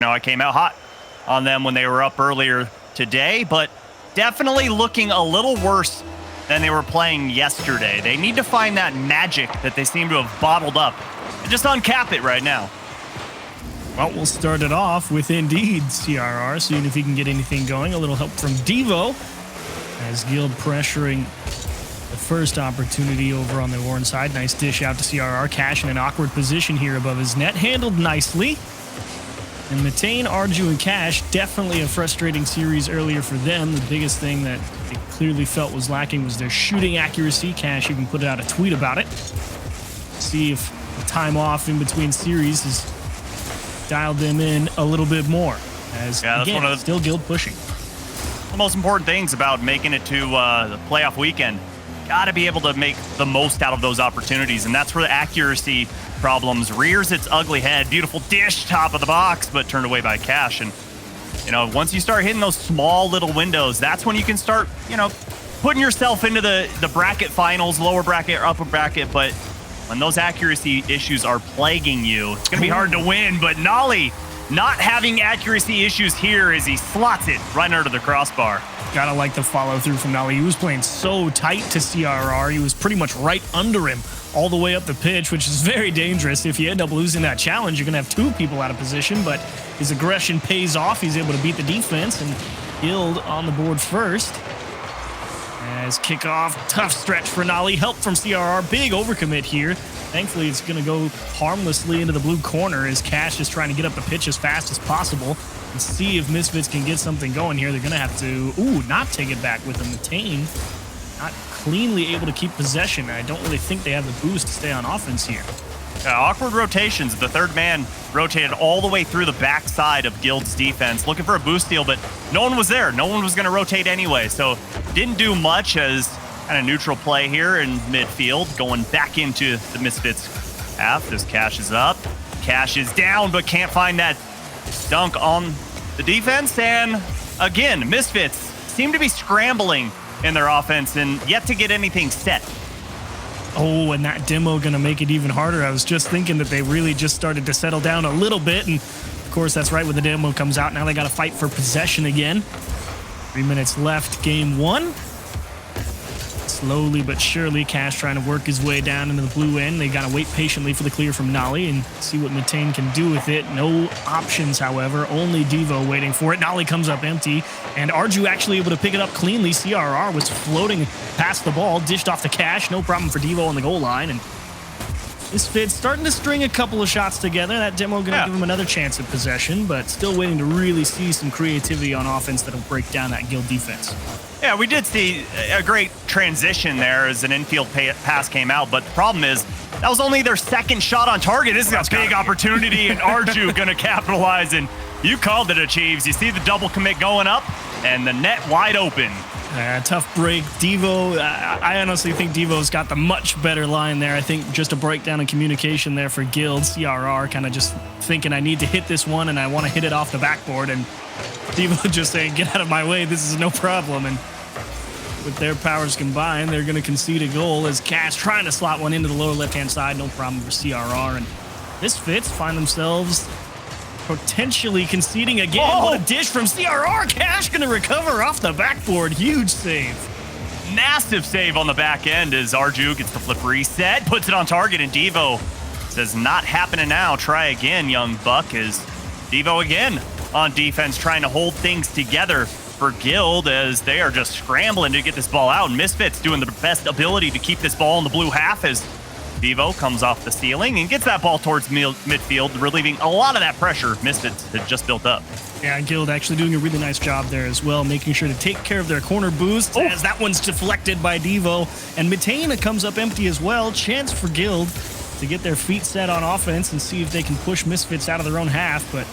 Now, I came out hot on them when they were up earlier today, but definitely looking a little worse than they were playing yesterday. They need to find that magic that they seem to have bottled up and just uncap it right now. Well, we'll start it off with indeed CRR, seeing if he can get anything going. A little help from Devo as Guild pressuring the first opportunity over on the orange side. Nice dish out to CRR. Cash in an awkward position here above his net. Handled nicely. And Matane, Arju, and Cash, definitely a frustrating series earlier for them. The biggest thing that they clearly felt was lacking was their shooting accuracy. Cash even put out a tweet about it. See if the time off in between series has dialed them in a little bit more. As, yeah, that's again, one of still Guild pushing. The most important things about making it to the playoff weekend. Got to be able to make the most out of those opportunities, and that's where the accuracy problems rears its ugly head. Beautiful dish, top of the box, but turned away by Cash. And, you know, once you start hitting those small little windows, that's when you can start, you know, putting yourself into the bracket finals, lower bracket or upper bracket. But when those accuracy issues are plaguing you, it's going to be hard to win. But Nolly not having accuracy issues here as he slots it right under the crossbar. Gotta like the follow through from Nolly. He was playing so tight to CRR. He was pretty much right under him all the way up the pitch, which is very dangerous. If you end up losing that challenge, you're gonna have two people out of position, but his aggression pays off. He's able to beat the defense, and Guild on the board first. As kickoff, tough stretch for Nolly. Help from CRR, big overcommit here. Thankfully, it's gonna go harmlessly into the blue corner as Cash is trying to get up the pitch as fast as possible and see if Misfits can get something going here. They're gonna have to, not take it back with them. Matane not cleanly able to keep possession. I don't really think they have the boost to stay on offense here. Awkward rotations. The third man rotated all the way through the backside of Guild's defense, looking for a boost steal, but no one was there. No one was going to rotate anyway, so didn't do much as kind of neutral play here in midfield, going back into the Misfits half. This Cash is up. Cash is down, but can't find that dunk on the defense. And again, Misfits seem to be scrambling in their offense and yet to get anything set. Oh, and that demo gonna make it even harder. I was just thinking that they really just started to settle down a little bit, and of course that's right when the demo comes out. Now they gotta fight for possession again. 3 minutes left, game one. Slowly but surely, Cash trying to work his way down into the blue end. They gotta wait patiently for the clear from Nolly and see what Matane can do with it. No options, however. Only Devo waiting for it. Nolly comes up empty, and Arju actually able to pick it up cleanly. CRR was floating past the ball, dished off to Cash. No problem for Devo on the goal line, and Misfits starting to string a couple of shots together. That demo gonna give him another chance at possession, but still waiting to really see some creativity on offense that'll break down that Guild defense. Yeah, we did see a great transition there as an infield pass came out, but the problem is that was only their second shot on target. This is a big opportunity, and Arju gonna capitalize, and you called it, Achieves. You see the double commit going up, and the net wide open. Tough break. Devo, I honestly think Devo's got the much better line there. I think just a breakdown in communication there for Guild. CRR kind of just thinking, I need to hit this one, and I want to hit it off the backboard, and Devo just saying, get out of my way, this is no problem. And with their powers combined, they're going to concede a goal as Cash trying to slot one into the lower left-hand side. No problem for CRR. And Misfits find themselves potentially conceding again. What a dish from CRR. Cash going to recover off the backboard. Huge save. Massive save on the back end as Arju gets the flip reset, puts it on target, and Devo says, not happening now. Try again, young buck, as Devo again on defense trying to hold things together for Guild as they are just scrambling to get this ball out. And Misfits doing the best ability to keep this ball in the blue half as Devo comes off the ceiling and gets that ball towards midfield, relieving a lot of that pressure Misfits had just built up. Yeah, Guild actually doing a really nice job there as well, making sure to take care of their corner boost as that one's deflected by Devo. And Matane comes up empty as well. Chance for Guild to get their feet set on offense and see if they can push Misfits out of their own half, but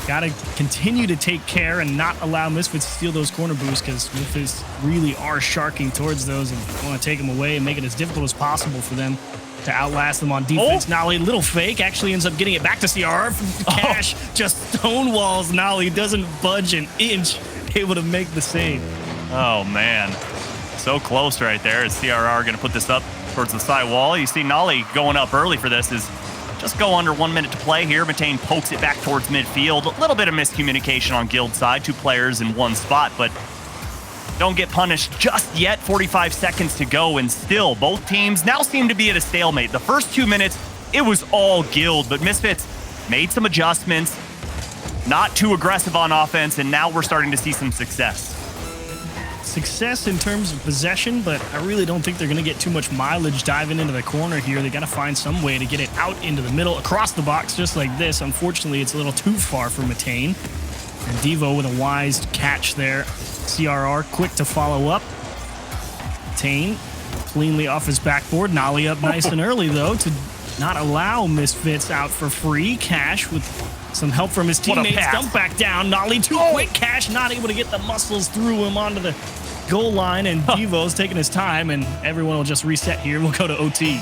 got to continue to take care and not allow Misfits to steal those corner boosts because Misfits really are sharking towards those and want to take them away and make it as difficult as possible for them to outlast them on defense. Nolly, little fake, actually ends up getting it back to CRR. Cash just stonewalls Nolly, doesn't budge an inch, able to make the save. Oh, man. So close right there. Is CRR going to put this up towards the side wall? You see Nolly going up early for this. Is just go under 1 minute to play here. Matane pokes it back towards midfield. A little bit of miscommunication on Guild side. 2 players in 1 spot, but don't get punished just yet. 45 seconds to go, and still both teams now seem to be at a stalemate. The first 2 minutes, it was all Guild, but Misfits made some adjustments, not too aggressive on offense, and now we're starting to see some success. Success in terms of possession, but I really don't think they're going to get too much mileage diving into the corner here. They got to find some way to get it out into the middle, across the box, just like this. Unfortunately, it's a little too far for Matane. And Devo with a wise catch there. CRR quick to follow up. Matane cleanly off his backboard. Nolly up nice and early, though, to not allow Misfits out for free. Cash with some help from his teammates. Dump back down. Nolly too quick. Cash not able to get the muscles through him onto the goal line, and Devo's taking his time, and everyone will just reset here. We'll go to OT.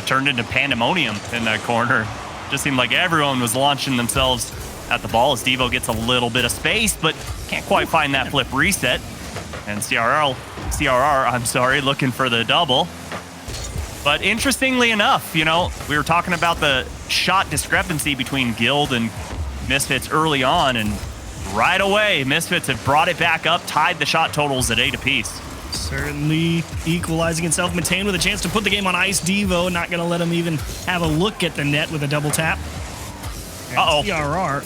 Turned into pandemonium in that corner. Just seemed like everyone was launching themselves at the ball as Devo gets a little bit of space, but can't quite find that flip reset. And CRR, looking for the double. But interestingly enough, you know, we were talking about the shot discrepancy between Guild and Misfits early on, and right away, Misfits have brought it back up, tied the shot totals at 8 apiece. Certainly equalizing itself. Matane with a chance to put the game on ice. Devo not going to let him even have a look at the net with a double tap. CRR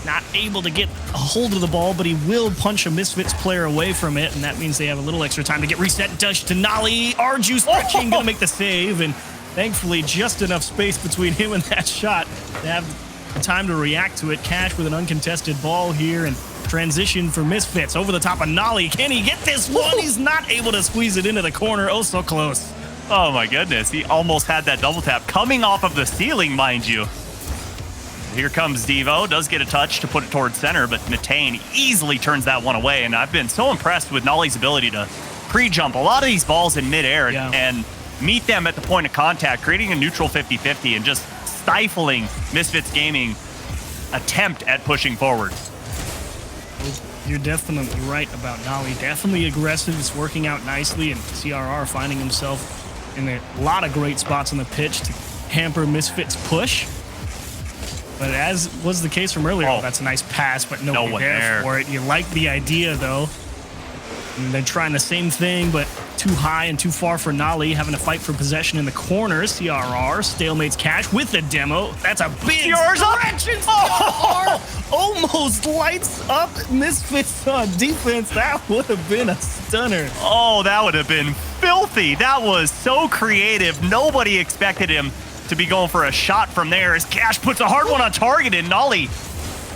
not able to get a hold of the ball, but he will punch a Misfits player away from it, and that means they have a little extra time to get reset. Dash to Nolly. Arju stretching, going to make the save, and thankfully just enough space between him and that shot to have the time to react to it. Cash with an uncontested ball here, and transition for Misfits over the top of Nolly. Can he get this one? He's not able to squeeze it into the corner. Oh, so close. Oh my goodness, he almost had that double tap coming off of the ceiling, mind you. Here comes Devo, does get a touch to put it towards center, but Matane easily turns that one away, and I've been so impressed with Nolly's ability to pre-jump a lot of these balls in midair and meet them at the point of contact, creating a neutral 50-50 and just stifling Misfits Gaming attempt at pushing forward. You're definitely right about Nolly. Definitely aggressive. It's working out nicely, and CRR finding himself in a lot of great spots on the pitch to hamper Misfits' push. But as was the case from earlier, that's a nice pass, but nobody there for it. You like the idea, though. And they're trying the same thing, but too high and too far for Nolly, having to fight for possession in the corner. CRR stalemates Cash with the demo. That's a big stretch. CRR almost lights up Misfits on defense. That would have been a stunner. Oh, that would have been filthy. That was so creative. Nobody expected him to be going for a shot from there as Cash puts a hard one on target, and Nolly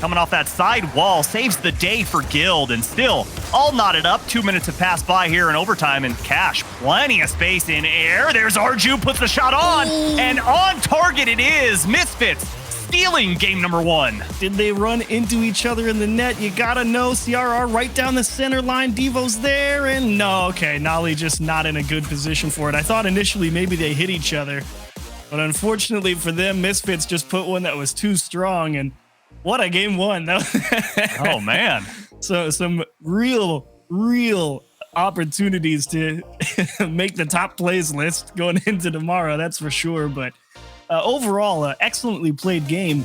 coming off that side wall saves the day for Guild, and still all knotted up. 2 minutes have passed by here in overtime, and Cash plenty of space in air. There's Arju, puts the shot on, and on target it is. Misfits stealing game number 1. Did they run into each other in the net? You gotta know. CRR right down the center line. Devo's there, and no, okay, Nolly just not in a good position for it. I thought initially maybe they hit each other, but unfortunately for them, Misfits just put one that was too strong, and what a game 1. Oh, man. So some real opportunities to make the top plays list going into tomorrow, that's for sure. But overall, excellently played game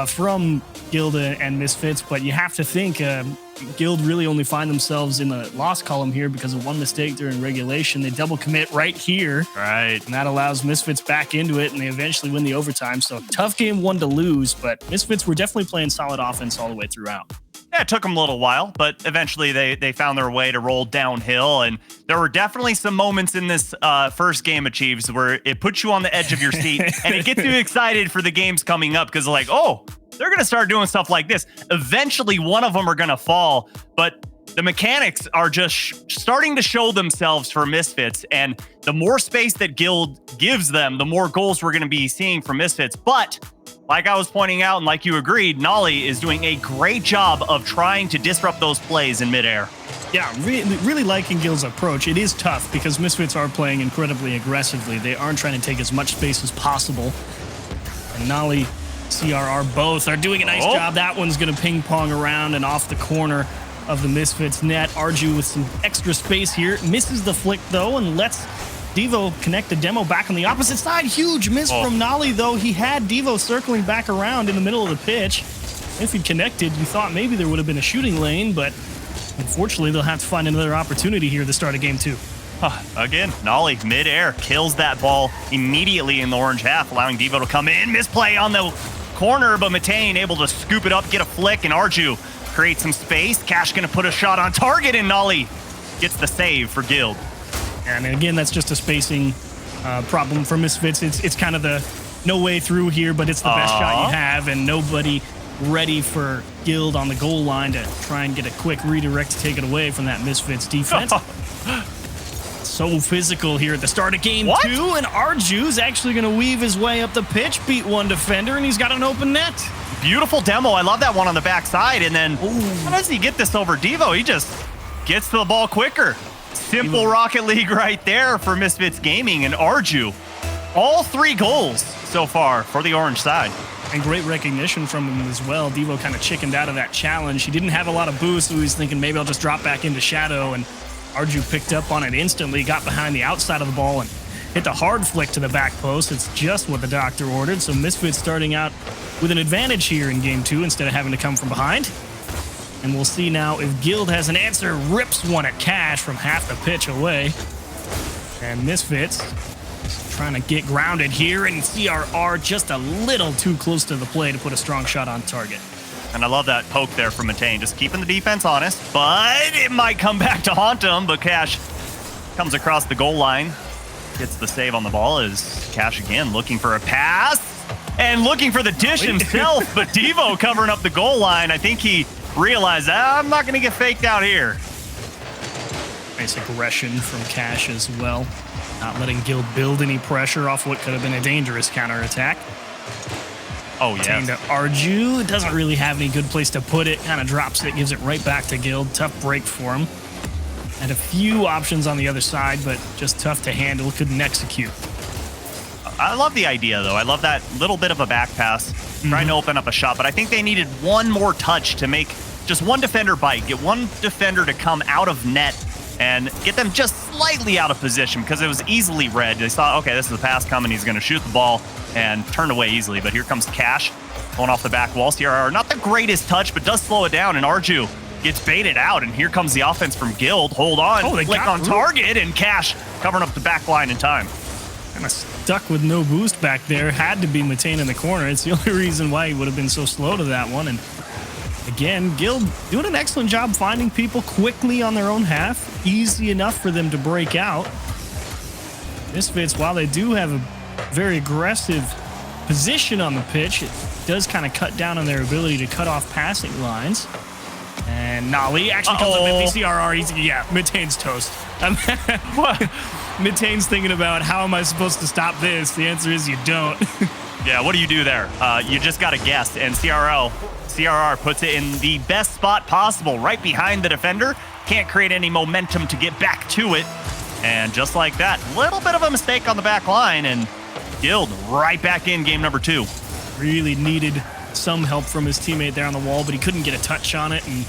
from Guild and Misfits, but you have to think Guild really only find themselves in the loss column here because of one mistake during regulation. They double commit right here. Right. And that allows Misfits back into it, and they eventually win the overtime. So tough game 1 to lose, but Misfits were definitely playing solid offense all the way throughout. Yeah, it took them a little while, but eventually they found their way to roll downhill. And there were definitely some moments in this first game of Chiefs where it puts you on the edge of your seat and it gets you excited for the games coming up because like, oh, they're going to start doing stuff like this. Eventually, one of them are going to fall, but the mechanics are just starting to show themselves for Misfits. And the more space that Guild gives them, the more goals we're going to be seeing from Misfits. But like I was pointing out, and like you agreed, Nolly is doing a great job of trying to disrupt those plays in midair. Yeah, really liking Guild's approach. It is tough because Misfits are playing incredibly aggressively. They aren't trying to take as much space as possible. And Nolly, CRR both are doing a nice job. That one's going to ping pong around and off the corner of the Misfits net. Arju with some extra space here. Misses the flick, though, and lets Devo connect the demo back on the opposite side. Huge miss from Nolly, though. He had Devo circling back around in the middle of the pitch. If he'd connected, you thought maybe there would have been a shooting lane, but unfortunately, they'll have to find another opportunity here at the start of game 2. Again, Nolly midair kills that ball immediately in the orange half, allowing Devo to come in. Misplay on the corner, but Matane able to scoop it up, get a flick, and Arju creates some space. Cash gonna put a shot on target, and Nolly gets the save for Guild. And again, that's just a spacing problem for Misfits. It's kind of the no way through here, but it's the best shot you have, and nobody ready for Guild on the goal line to try and get a quick redirect to take it away from that Misfits defense. So physical here at the start of game 2, and Arju's actually going to weave his way up the pitch, beat one defender, and he's got an open net. Beautiful demo. I love that one on the backside. And then how does he get this over Devo? He just gets to the ball quicker. Simple Rocket League right there for Misfits Gaming, and Arju. All 3 goals so far for the orange side. And great recognition from him as well. Devo kind of chickened out of that challenge. He didn't have a lot of boost, so he's thinking maybe I'll just drop back into shadow, and Arju picked up on it instantly, got behind the outside of the ball, and hit the hard flick to the back post. It's just what the doctor ordered, so Misfits starting out with an advantage here in game 2 instead of having to come from behind. And we'll see now if Guild has an answer. Rips one at Cash from half the pitch away. And Misfits trying to get grounded here, and CRR just a little too close to the play to put a strong shot on target. And I love that poke there from Matane, just keeping the defense honest, but it might come back to haunt him. But Cash comes across the goal line, gets the save on the ball. Is Cash again looking for a pass and looking for the dish himself, but Devo covering up the goal line. I think he realized, I'm not going to get faked out here. Nice aggression from Cash as well, not letting Guild build any pressure off what could have been a dangerous counterattack. Oh, yeah. To Arju, doesn't really have any good place to put it. Kind of drops it, gives it right back to Guild. Tough break for him. Had a few options on the other side, but just tough to handle. Couldn't execute. I love the idea, though. I love that little bit of a back pass, trying to open up a shot. But I think they needed one more touch to make just one defender bite, get one defender to come out of net and get them just slightly out of position, because it was easily read. They saw, okay, this is a pass coming. He's going to shoot the ball and turn away easily. But here comes Cash going off the back wall. CRR, not the greatest touch, but does slow it down. And Arju gets baited out. And here comes the offense from Guild. Hold on. Flick on target. And Cash covering up the back line in time. Kind of stuck with no boost back there. Had to be Matane in the corner. It's the only reason why he would have been so slow to that one. And again, Guild doing an excellent job finding people quickly on their own half. Easy enough for them to break out. Misfits, while they do have a very aggressive position on the pitch, it does kind of cut down on their ability to cut off passing lines. And Nolly actually comes up with CRR. Yeah, Matane's toast. Matane's thinking about, how am I supposed to stop this? The answer is you don't. Yeah, what do you do there? You just got to guess. And CRR puts it in the best spot possible, right behind the defender. Can't create any momentum to get back to it. And just like that, little bit of a mistake on the back line, and Guild right back in game number 2. Really needed some help from his teammate there on the wall, but he couldn't get a touch on it. And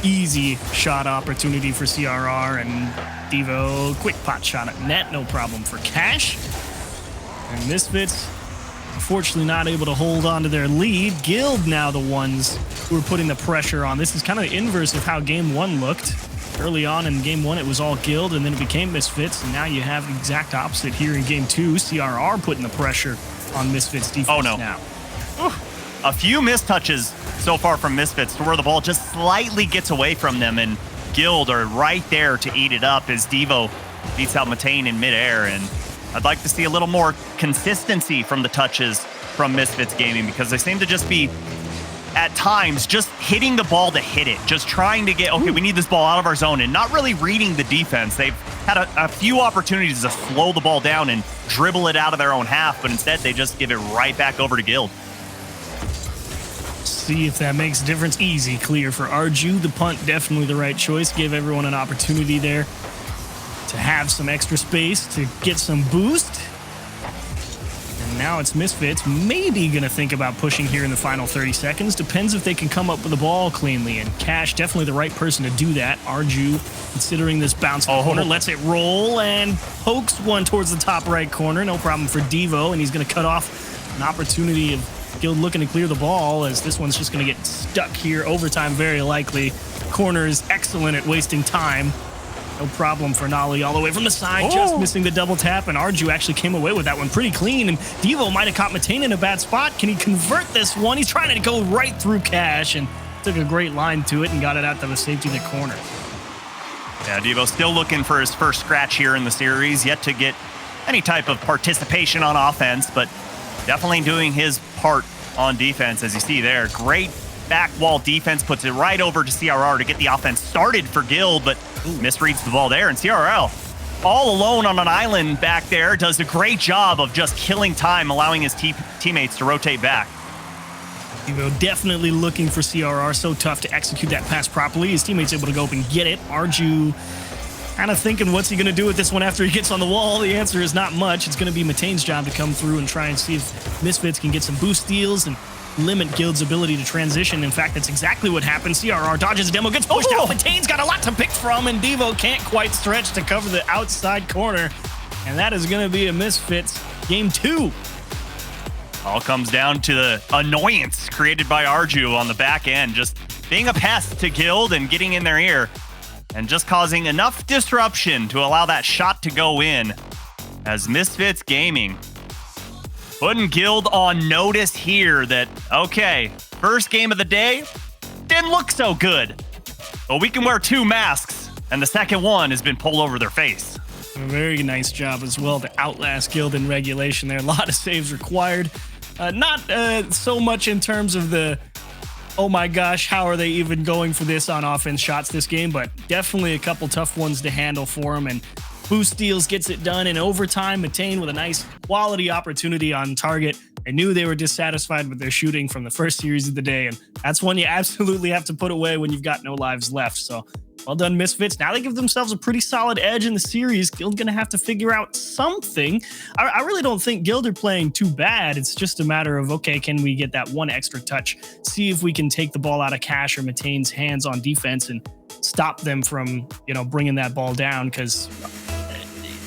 easy shot opportunity for CRR, and Devo, quick pot shot at net, no problem for Cash. And Misfits, unfortunately not able to hold on to their lead. Guild now the ones who are putting the pressure on. This is kind of the inverse of how game 1 looked. Early on in game 1, it was all Guild, and then it became Misfits, and now you have the exact opposite here in game 2. CRR putting the pressure on Misfits defense now. A few missed touches so far from Misfits to where the ball just slightly gets away from them, and Guild are right there to eat it up as Devo beats out Matane in midair. And I'd like to see a little more consistency from the touches from Misfits Gaming, because they seem to just be, at times, just hitting the ball to hit it, just trying to get, okay, we need this ball out of our zone, and not really reading the defense. They've had a few opportunities to slow the ball down and dribble it out of their own half, but instead they just give it right back over to Guild. See if that makes a difference. Easy clear for Arju. The punt, definitely the right choice. Give everyone an opportunity there to have some extra space to get some boost. And And now it's Misfits maybe going to think about pushing here in the final 30 seconds. Depends if they can come up with the ball cleanly. And Cash, definitely the right person to do that. Arju, considering this bounce in the corner, lets it roll and pokes one towards the top right corner. No problem for Devo, and he's going to cut off an opportunity of Guild looking to clear the ball, as this one's just going to get stuck here. Overtime, very likely. Corner is excellent at wasting time. No problem for Nolly all the way from the side, just missing the double tap, and Arju actually came away with that one pretty clean, and Devo might have caught Matane in a bad spot. Can he convert this one? He's trying to go right through Cash, and took a great line to it and got it out to the safety of the corner. Yeah, Devo still looking for his first scratch here in the series, yet to get any type of participation on offense, but definitely doing his part on defense, as you see there. Great back wall defense, puts it right over to CRR to get the offense started for Guild, but misreads the ball there, and CRL all alone on an island back there does a great job of just killing time, allowing his teammates to rotate back. Devo definitely looking for CRR, so tough to execute that pass properly. His teammates able to go up and get it. Arju kind of thinking, what's he going to do with this one after he gets on the wall? The answer is not much. It's going to be Matane's job to come through and try and see if Misfits can get some boost steals and limit Guild's ability to transition. In fact, that's exactly what happened. CRR dodges a demo, gets pushed out. Matane's got a lot to pick from, and Devo can't quite stretch to cover the outside corner. And that is going to be a Misfits game 2. All comes down to the annoyance created by Arju on the back end, just being a pest to Guild and getting in their ear, and just causing enough disruption to allow that shot to go in, as Misfits Gaming putting Guild on notice here that, okay, first game of the day didn't look so good, but we can wear 2 masks, and the second one has been pulled over their face. A very nice job as well to outlast Guild in regulation there. A lot of saves required. Not so much in terms of the, oh my gosh, how are they even going for this on offense shots this game, but definitely a couple tough ones to handle for them. And boost steals gets it done in overtime. Matane with a nice quality opportunity on target. I knew they were dissatisfied with their shooting from the first series of the day, and that's one you absolutely have to put away when you've got no lives left. So well done, Misfits. Now they give themselves a pretty solid edge in the series. Guild going to have to figure out something. I really don't think Guild are playing too bad. It's just a matter of, okay, can we get that one extra touch? See if we can take the ball out of Cash or Matane's hands on defense and stop them from, bringing that ball down. Because,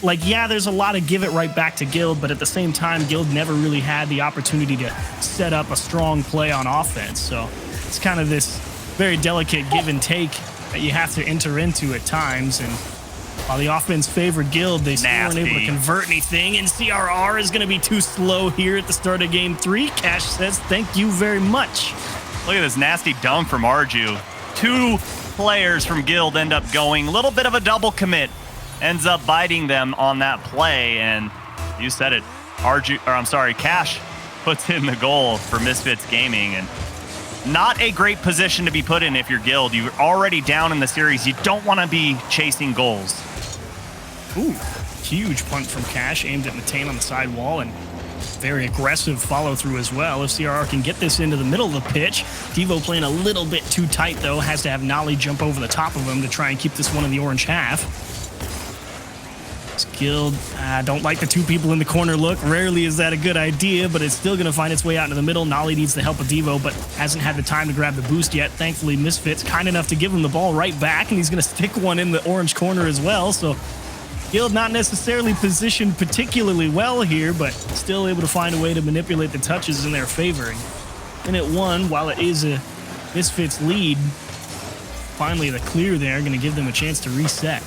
yeah, there's a lot of give it right back to Guild, but at the same time, Guild never really had the opportunity to set up a strong play on offense. So it's kind of this very delicate give and take that you have to enter into at times. And while the offense favored Guild, they still weren't able to convert anything, and CRR is going to be too slow here at the start of game 3. Cash says thank you very much. Look at this nasty dunk from Arju. 2 players from Guild end up going, a little bit of a double commit, ends up biting them on that play, and you said it, Cash puts in the goal for Misfits Gaming. And not a great position to be put in if you're Guild. You're already down in the series. You don't want to be chasing goals. Ooh, huge punt from Cash, aimed at Matane on the side wall, and very aggressive follow through as well. If CRR can get this into the middle of the pitch. Devo playing a little bit too tight, though. Has to have Nolly jump over the top of him to try and keep this one in the orange half. Guild, don't like the 2 people in the corner look. Rarely is that a good idea, but it's still going to find its way out into the middle. Nolly needs the help of Devo, but hasn't had the time to grab the boost yet. Thankfully, Misfits kind enough to give him the ball right back, and he's going to stick one in the orange corner as well. So Guild not necessarily positioned particularly well here, but still able to find a way to manipulate the touches in their favor. Minute 1, while it is a Misfits lead, finally the clear there, going to give them a chance to reset.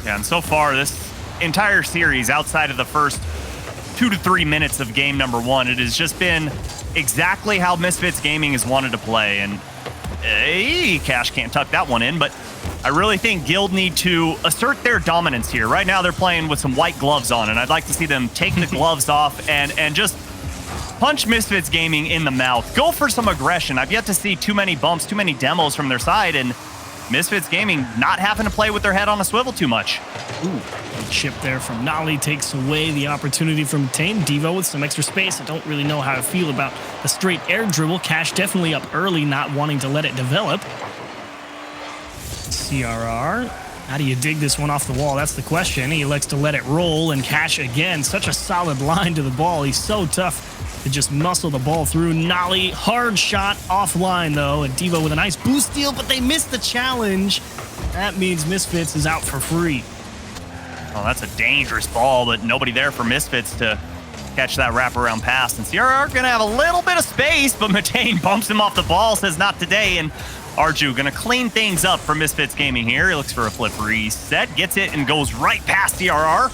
Yeah, and so far, this entire series, outside of the first 2 to 3 minutes of game number 1, it has just been exactly how Misfits Gaming has wanted to play. And Cash can't tuck that one in, but I really think Guild need to assert their dominance here. Right now, they're playing with some white gloves on, and I'd like to see them take the gloves off and just punch Misfits Gaming in the mouth. Go for some aggression. I've yet to see too many bumps, too many demos from their side, and Misfits Gaming not having to play with their head on a swivel too much. Ooh, good chip there from Nolly takes away the opportunity from Matane. Devo with some extra space. I don't really know how to feel about the straight air dribble. Cash definitely up early, not wanting to let it develop. CRR How do you dig this one off the wall? That's the question. He likes to let it roll, and Cash again, such a solid line to the ball. He's so tough to just muscle the ball through. Nolly, hard shot offline though, and Devo with a nice boost steal, but they missed the challenge. That means Misfits is out for free. Oh, that's a dangerous ball, but nobody there for Misfits to catch that wraparound pass. And CRR gonna have a little bit of space, but Matane bumps him off the ball, says not today, and Arju gonna clean things up for Misfits Gaming here. He looks for a flip reset, gets it, and goes right past CRR.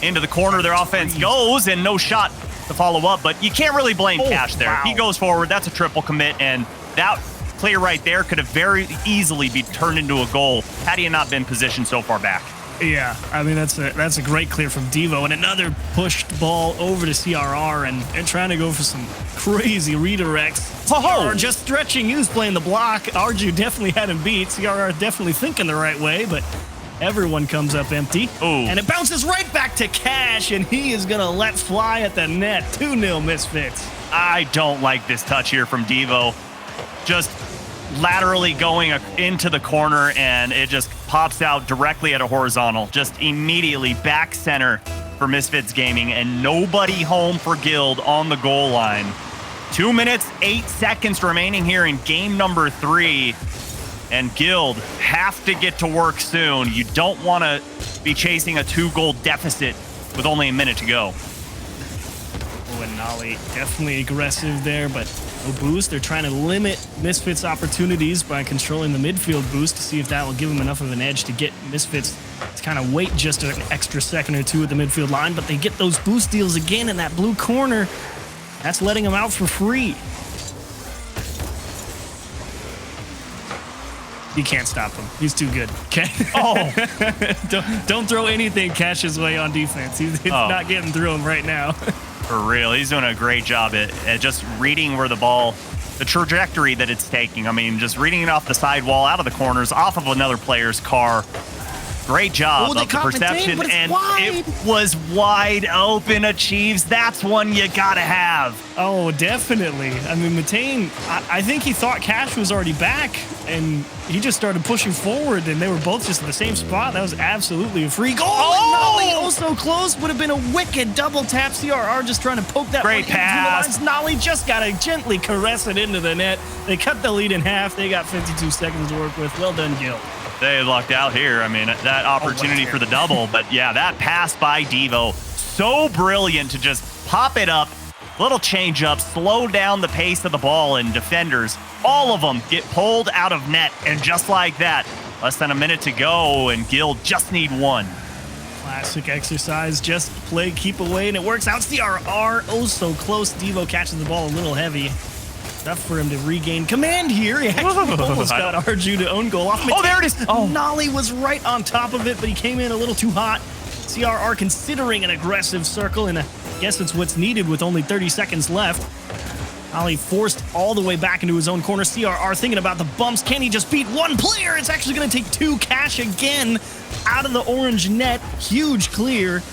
Into the corner, their offense goes, and no shot to follow up, but you can't really blame Cash there. Wow. He goes forward, that's a triple commit, and that clear right there could have very easily be turned into a goal had he not been positioned so far back. Yeah, I mean, that's a great clear from Devo, and another pushed ball over to CRR, and trying to go for some crazy redirects. CRR just stretching. He was playing the block. Arju definitely had him beat. CRR definitely thinking the right way, but everyone comes up empty. Ooh. And it bounces right back to Cash, and he is going to let fly at the net. 2-0 Misfits. I don't like this touch here from Devo. Just laterally going into the corner, and it just pops out directly at a horizontal, just immediately back center for Misfits Gaming, and nobody home for Guild on the goal line. 2 minutes, 8 seconds remaining here in game number 3, and Guild have to get to work soon. You don't want to be chasing a 2-goal deficit with only a minute to go. Oh, and Nolly definitely aggressive there, but no boost. They're trying to limit Misfits' opportunities by controlling the midfield boost to see if that will give them enough of an edge to get Misfits to kind of wait just an extra second or two at the midfield line, but they get those boost deals again in that blue corner. That's letting them out for free. You can't stop him. He's too good. Okay. Oh, don't throw anything Cash's way on defense. He's not getting through him right now. for real. He's doing a great job at just reading where the ball, the trajectory that it's taking. I mean, just reading it off the sidewall, out of the corners, off of another player's car. Great job of the perception, and it was wide open. Achieves. That's one you gotta have. Oh, definitely. I mean, Matane, I think he thought Cash was already back, and he just started pushing forward, and they were both just in the same spot. That was absolutely a free goal. Oh! And Nolly, oh so close, would have been a wicked double tap. CRR just trying to poke that great pass. Nolly just gotta gently caress it into the net. They cut the lead in half. They got 52 seconds to work with. Well done, Gil. They lucked out here. I mean, that opportunity for the double, but yeah, that pass by Devo, so brilliant to just pop it up, little change up, slow down the pace of the ball, and defenders, all of them get pulled out of net, and just like that, less than a minute to go, and Guild just need one. Classic exercise, just play, keep away, and it works out. CRR, oh so close. Devo catches the ball a little heavy. Enough for him to regain command here. He actually almost got Arju to own goal off. Oh, there it is. Oh. Nolly was right on top of it, but he came in a little too hot. CRR considering an aggressive circle, and I guess it's what's needed with only 30 seconds left. Nolly forced all the way back into his own corner. CRR thinking about the bumps. Can he just beat one player? It's actually going to take two. Cash again out of the orange net. Huge clear,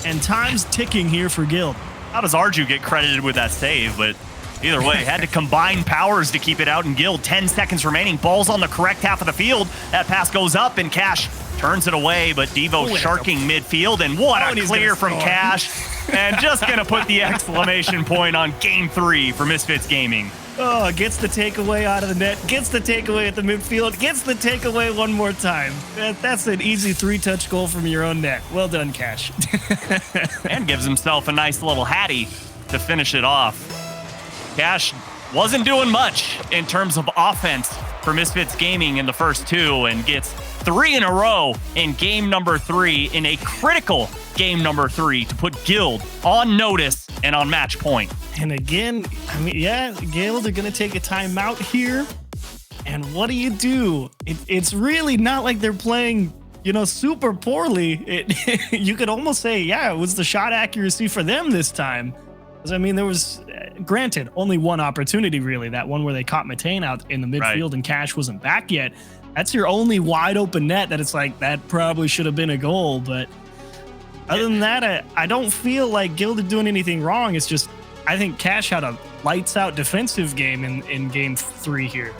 and time's ticking here for Guild. How does Arju get credited with that save? But either way, had to combine powers to keep it out, and Guild 10 seconds remaining. Ball's on the correct half of the field. That pass goes up, and Cash turns it away, but Devo sharking midfield, and what a clear from Cash. And just going to put the exclamation point on Game 3 for Misfits Gaming. Oh, gets the takeaway out of the net, gets the takeaway at the midfield, gets the takeaway one more time. That's an easy three-touch goal from your own net. Well done, Cash. And gives himself a nice little hattie to finish it off. Cash wasn't doing much in terms of offense for Misfits Gaming in the first two, and gets 3 in a row in game number 3, in a critical game number 3, to put Guild on notice and on match point. And again, I mean, yeah, Guild are going to take a timeout here. And what do? It's really not like they're playing, super poorly. You could almost say, yeah, it was the shot accuracy for them this time. Because, I mean, there was, granted, only one opportunity, really. That one where they caught Matane out in the midfield and Cash wasn't back yet. That's your only wide open net that it's like, that probably should have been a goal. But other than that, I don't feel like Guild are doing anything wrong. It's just, I think Cash had a lights out defensive game in game 3 here.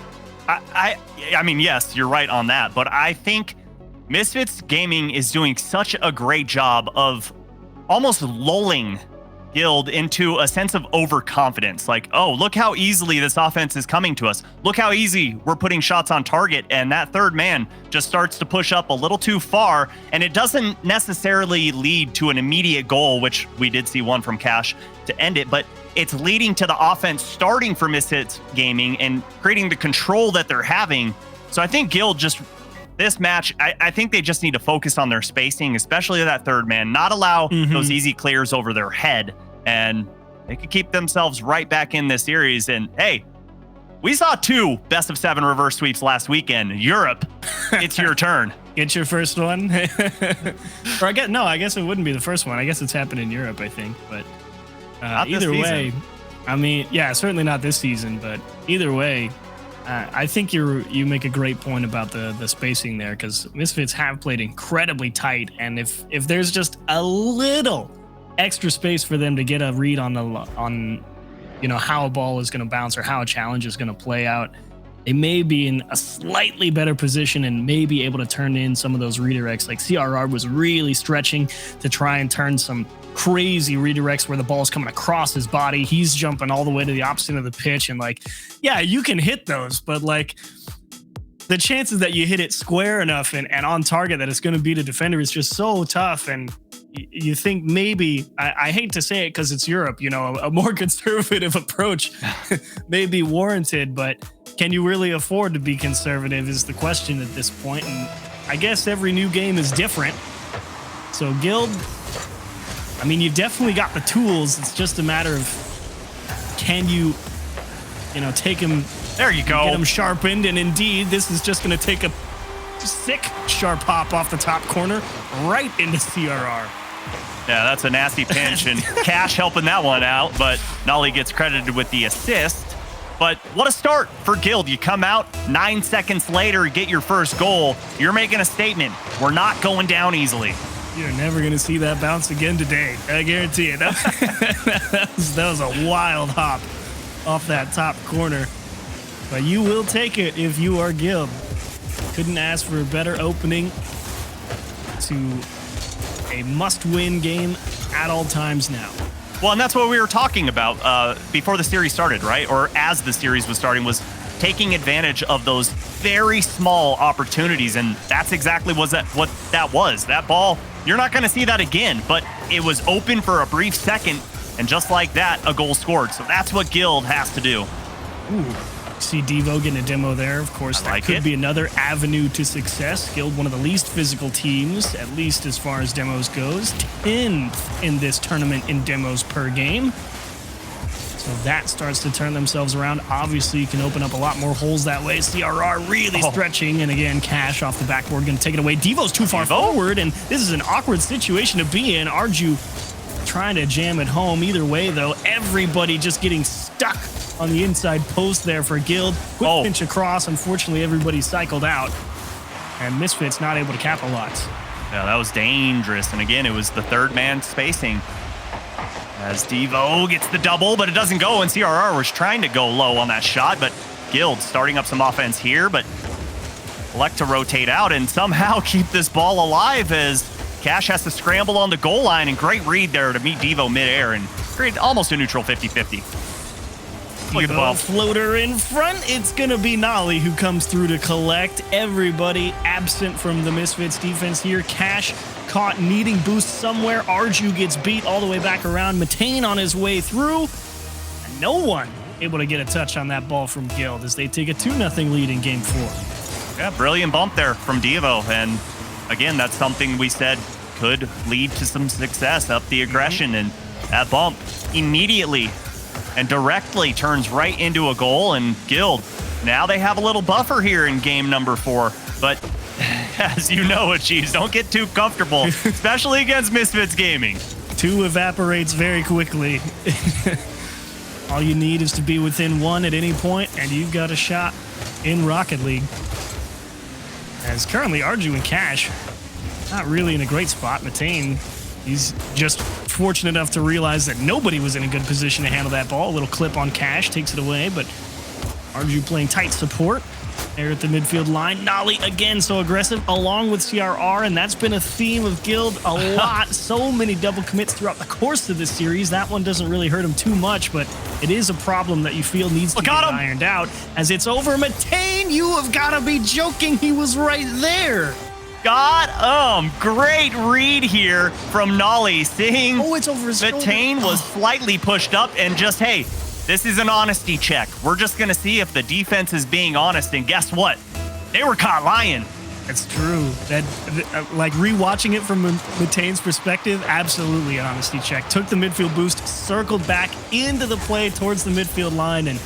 I mean, yes, you're right on that. But I think Misfits Gaming is doing such a great job of almost lulling Guild into a sense of overconfidence. Like, oh, look how easily this offense is coming to us. Look how easy we're putting shots on target. And that third man just starts to push up a little too far. And it doesn't necessarily lead to an immediate goal, which we did see one from Cash to end it. But it's leading to the offense starting for Misfits Gaming and creating the control that they're having. So I think Guild just... This match, I think they just need to focus on their spacing, especially that third man, not allow those easy clears over their head, and they could keep themselves right back in this series. And hey, we saw 2 best-of-7 reverse sweeps last weekend. Europe, it's your turn. Get your first one. Or I guess it wouldn't be the first one. I guess it's happened in Europe, I think. But either way, I mean, yeah, certainly not this season, but either way, I think you make a great point about the spacing there, because Misfits have played incredibly tight, and if there's just a little extra space for them to get a read on how a ball is going to bounce or how a challenge is going to play out, they may be in a slightly better position and may be able to turn in some of those redirects. Like CRR was really stretching to try and turn some crazy redirects where the ball's coming across his body. He's jumping all the way to the opposite of the pitch. And like, yeah, you can hit those, but like the chances that you hit it square enough and on target that it's going to beat a defender is just so tough. And you think maybe, I hate to say it because it's Europe, a more conservative approach may be warranted, but can you really afford to be conservative is the question at this point. And I guess every new game is different. So Guild, I mean, you've definitely got the tools. It's just a matter of can you take them. There you go. Get them sharpened. And indeed, this is just going to take a sick sharp hop off the top corner right into CRR. Yeah, that's a nasty pinch, and Cash helping that one out, but Nolly gets credited with the assist. But what a start for Guild. You come out 9 seconds later, get your first goal. You're making a statement. We're not going down easily. You're never going to see that bounce again today. I guarantee it. That was a wild hop off that top corner. But you will take it if you are Guild. Couldn't ask for a better opening to a must-win game at all times now. Well, and that's what we were talking about before the series started, right? Or as the series was starting, was taking advantage of those very small opportunities. And that's exactly what that was. That ball, you're not going to see that again, but it was open for a brief second. And just like that, a goal scored. So that's what Guild has to do. Ooh. See Devo getting a demo there. Of course, that could be another avenue to success. Guild, one of the least physical teams, at least as far as demos goes. 10th in this tournament in demos per game. So that starts to turn themselves around. Obviously, you can open up a lot more holes that way. CRR really stretching. And again, Cash off the backboard going to take it away. Devo's too far forward, and this is an awkward situation to be in. Arju trying to jam it home. Either way, though, everybody just getting stuck on the inside post there for Guild. Quick pinch across. Unfortunately, everybody cycled out. And Misfits not able to capitalize. Yeah, that was dangerous. And again, it was the third man spacing. As Devo gets the double, but it doesn't go. And CRR was trying to go low on that shot. But Guild starting up some offense here, but elect to rotate out and somehow keep this ball alive as Cash has to scramble on the goal line. And great read there to meet Devo midair and create almost a neutral 50-50. Devo floater in front. It's going to be Nolly who comes through to collect. Everybody absent from the Misfits defense here. Cash caught needing boost somewhere. Arju gets beat all the way back around. Matane on his way through. And no one able to get a touch on that ball from Guild as they take a 2-0 lead in Game 4. Yeah, brilliant bump there from Devo. And again, that's something we said could lead to some success, up the aggression. And that bump immediately and directly turns right into a goal. And Guild, now they have a little buffer here in game number 4. But as you know, Achieves, don't get too comfortable, especially against Misfits Gaming. 2 evaporates very quickly. All you need is to be within 1 at any point, and you've got a shot in Rocket League. As currently Arju and Cash, not really in a great spot. Matane, he's just fortunate enough to realize that nobody was in a good position to handle that ball. A little clip on Cash takes it away, but Arju playing tight support. There at the midfield line. Nolly again so aggressive along with CRR, and that's been a theme of Guild a lot. So many double commits throughout the course of this series. That one doesn't really hurt him too much, but it is a problem that you feel needs to be ironed out. As it's over, Matane, you have got to be joking. He was right there. Great read here from Nolly, seeing it's over his Matane was slightly pushed up and just, hey, this is an honesty check. We're just going to see if the defense is being honest. And guess what? They were caught lying. That's true. That, like, rewatching it from Matane's perspective, absolutely an honesty check. Took the midfield boost, circled back into the play towards the midfield line, and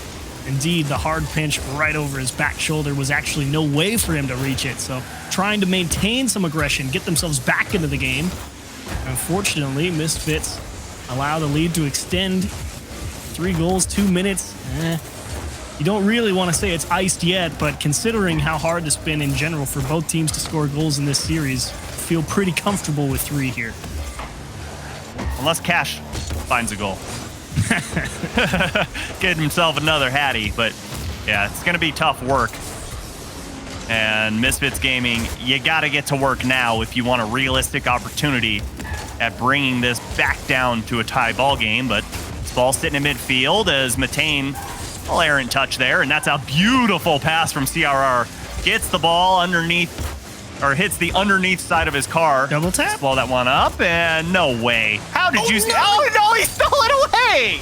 indeed, the hard pinch right over his back shoulder was actually no way for him to reach it. So trying to maintain some aggression, get themselves back into the game. Unfortunately, Misfits allow the lead to extend. 3 goals, 2 minutes. You don't really want to say it's iced yet, but considering how hard it's been in general for both teams to score goals in this series, feel pretty comfortable with 3 here. Unless Cash finds a goal. Get himself another Hattie, but yeah, it's going to be tough work. And Misfits Gaming, you got to get to work now if you want a realistic opportunity at bringing this back down to a tie ball game, but ball sitting in midfield as Matane, errant touch there, and that's a beautiful pass from CRR. Gets the ball underneath, or hits the underneath side of his car. Double tap? Ball that one up, and no way. How did you... No. Oh, no, he stole it away!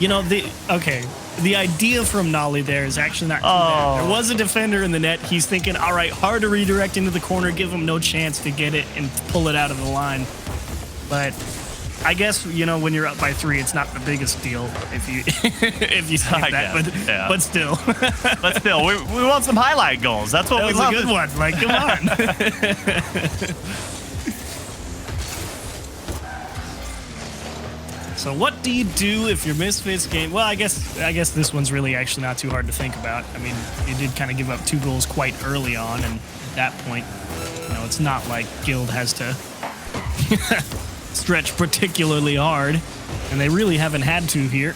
You know, the idea from Nolly there is actually not too bad. There was a defender in the net. He's thinking, all right, hard to redirect into the corner, give him no chance to get it and pull it out of the line. But I guess, you know, when you're up by 3, it's not the biggest deal if you if you think that, but still. But still, we want some highlight goals. That's what we love. That was a good one. Like, come on. So what do you do if your Misfits game? Well, I guess this one's really actually not too hard to think about. I mean, you did kind of give up 2 goals quite early on, and at that point, you know, it's not like Guild has to stretch particularly hard, and they really haven't had to here.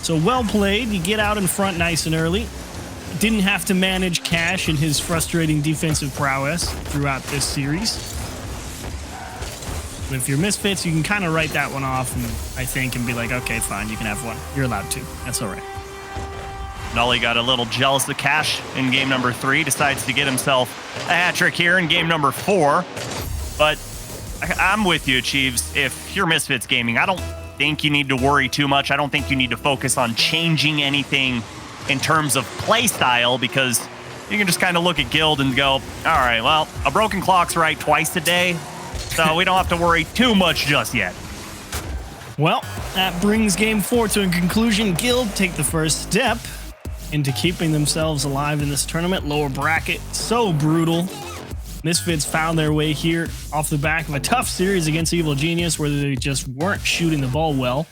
So well played. You get out in front nice and early. Didn't have to manage Cash and his frustrating defensive prowess throughout this series. But if you're Misfits, you can kind of write that one off, and I think, and be like, okay, fine, you can have one. You're allowed to. That's all right. Nolly got a little jealous of Cash in game number 3, decides to get himself a hat trick here in game number 4. But I'm with you, Chiefs. If you're Misfits Gaming, I don't think you need to worry too much. I don't think you need to focus on changing anything in terms of play style, because you can just kind of look at Guild and go, all right, well, a broken clock's right twice a day, so we don't have to worry too much just yet. Well, that brings game 4 to a conclusion. Guild take the first step into keeping themselves alive in this tournament. Lower bracket, so brutal. Misfits found their way here off the back of a tough series against Evil Genius where they just weren't shooting the ball well.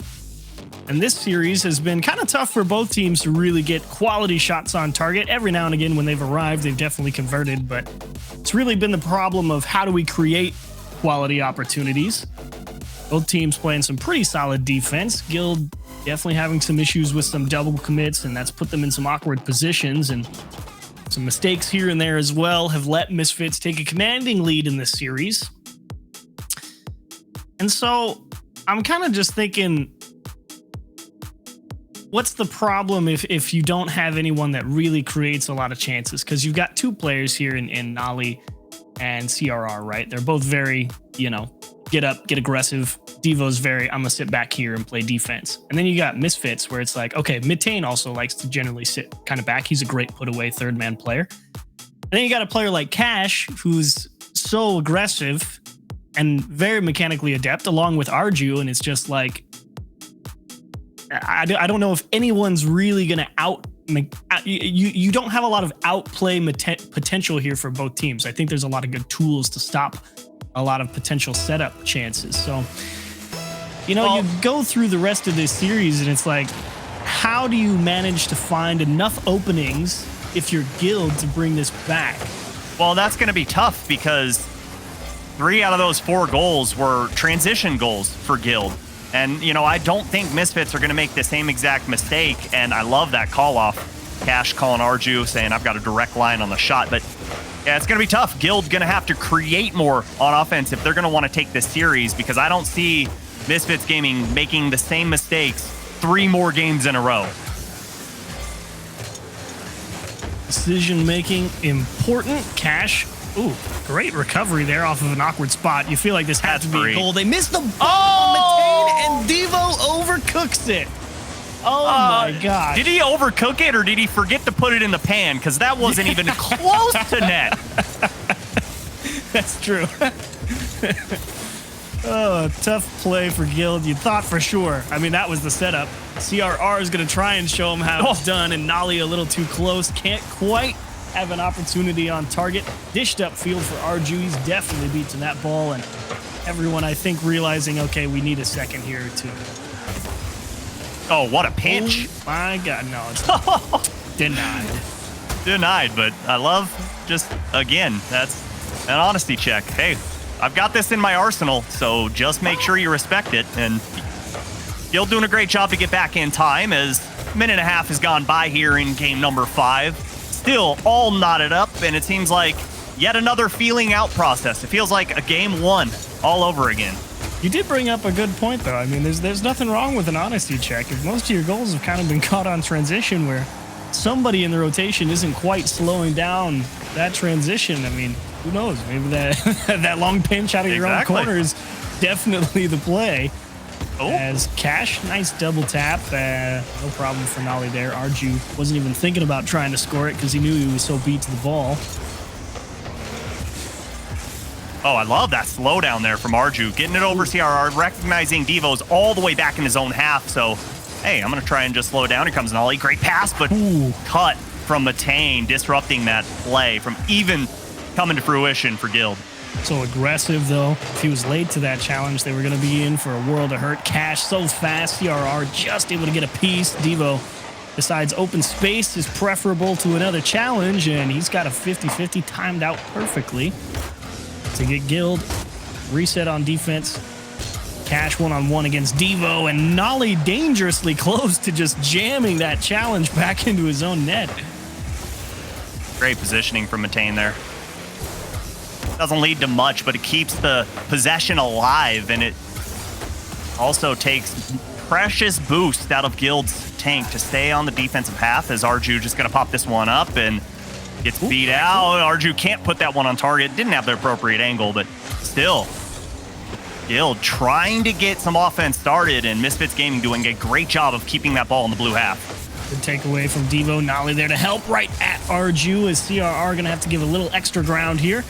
And this series has been kind of tough for both teams to really get quality shots on target. Every now and again when they've arrived, they've definitely converted, but it's really been the problem of how do we create quality opportunities. Both teams playing some pretty solid defense. Guild definitely having some issues with some double commits, and that's put them in some awkward positions, and some mistakes here and there as well have let Misfits take a commanding lead in this series. And so I'm kind of just thinking, what's the problem if you don't have anyone that really creates a lot of chances? Because you've got 2 players here in Nolly and CRR, right? They're both very, you know, get up, get aggressive. Devo's very, I'm going to sit back here and play defense. And then you got Misfits where it's like, okay, Mitane also likes to generally sit kind of back. He's a great put away 3rd-man player. And then you got a player like Cash who's so aggressive and very mechanically adept along with Arju. And it's just like, I don't know if anyone's really going to you don't have a lot of outplay potential here for both teams. I think there's a lot of good tools to stop a lot of potential setup chances. So, you know, you go through the rest of this series and it's like, how do you manage to find enough openings if you're Guild to bring this back? Well, that's going to be tough because 3 out of those 4 goals were transition goals for Guild. And, you know, I don't think Misfits are going to make the same exact mistake, and I love that call-off Cash calling Arju, saying I've got a direct line on the shot. But yeah, it's going to be tough. Guild going to have to create more on offense if they're going to want to take this series, because I don't see Misfits Gaming making the same mistakes 3 more games in a row. Decision making important. Cash. Ooh, great recovery there off of an awkward spot. You feel like this has to be a goal. They missed the ball. Matane and Devo overcooks it. Oh my God. Did he overcook it, or did he forget to put it in the pan? Because that wasn't even close to net. That's true. Oh, tough play for Guild. You thought for sure. I mean, that was the setup. CRR is going to try and show him how it's done, and Nolly a little too close. Can't quite have an opportunity on target. Dished up field for Arju. He's definitely beaten that ball, and everyone, I think, realizing, okay, we need a second here too. Oh, what a pinch. Oh my God, no, it's not. Denied. Denied, but I love just, again, that's an honesty check. Hey, I've got this in my arsenal, so just make sure you respect it. And Guild doing a great job to get back in time, as a minute and a half has gone by here in game number 5. Still all knotted up, and it seems like yet another feeling out process. It feels like a game 1 all over again. You did bring up a good point, though. I mean, there's nothing wrong with an honesty check. If most of your goals have kind of been caught on transition, where somebody in the rotation isn't quite slowing down that transition, I mean, who knows? Maybe that that long pinch out of your own corner is definitely the play. Oh. As Cash, nice double tap. No problem for Nolly there. Arju wasn't even thinking about trying to score it because he knew he was so beat to the ball. Oh, I love that slowdown there from Arju. Getting it over CRR, recognizing Devo's all the way back in his own half. So, hey, I'm going to try and just slow it down. Here comes Nolly. Great pass, but cut from Matane, disrupting that play from even coming to fruition for Guild. So aggressive, though. If he was late to that challenge, they were going to be in for a world of hurt. Cash so fast. CRR just able to get a piece. Devo decides open space is preferable to another challenge, and he's got a 50-50 timed out perfectly to get Guild. Reset on defense. Cash one-on-one against Devo, and Nolly dangerously close to just jamming that challenge back into his own net. Great positioning from Matane there. Doesn't lead to much, but it keeps the possession alive, and it also takes precious boost out of Guild's tank to stay on the defensive half, as Arju just going to pop this one up and gets beat out. Arju can't put that one on target. Didn't have the appropriate angle, but still. Guild trying to get some offense started, and Misfits Gaming doing a great job of keeping that ball in the blue half. Good takeaway from Devo. Nolly there to help right at Arju, as CRR going to have to give a little extra ground here.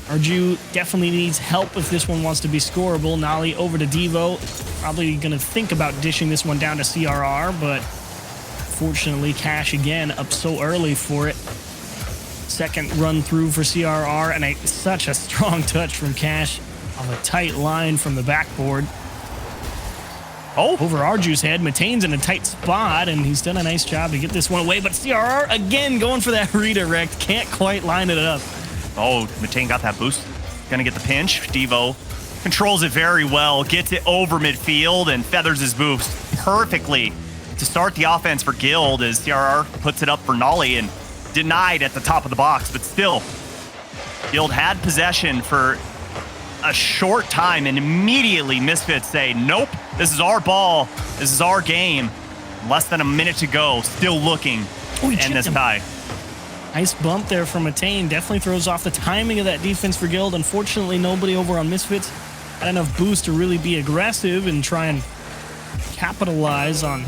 Arju definitely needs help if this one wants to be scoreable. Nolly over to Devo. Probably going to think about dishing this one down to CRR, but fortunately Cash again up so early for it. Second run through for CRR, and such a strong touch from Cash on a tight line from the backboard. Oh, over Arju's head. Matane's in a tight spot, and he's done a nice job to get this one away, but CRR again going for that redirect. Can't quite line it up. Oh, Matane got that boost. Gonna get the pinch. Devo controls it very well, gets it over midfield, and feathers his boost perfectly to start the offense for Guild, as CRR puts it up for Nolly and denied at the top of the box. But still, Guild had possession for a short time, and immediately Misfits say, nope, this is our ball, this is our game. Less than a minute to go, still looking to end this tie. Nice bump there from Matane. Definitely throws off the timing of that defense for Guild. Unfortunately, nobody over on Misfits had enough boost to really be aggressive and try and capitalize on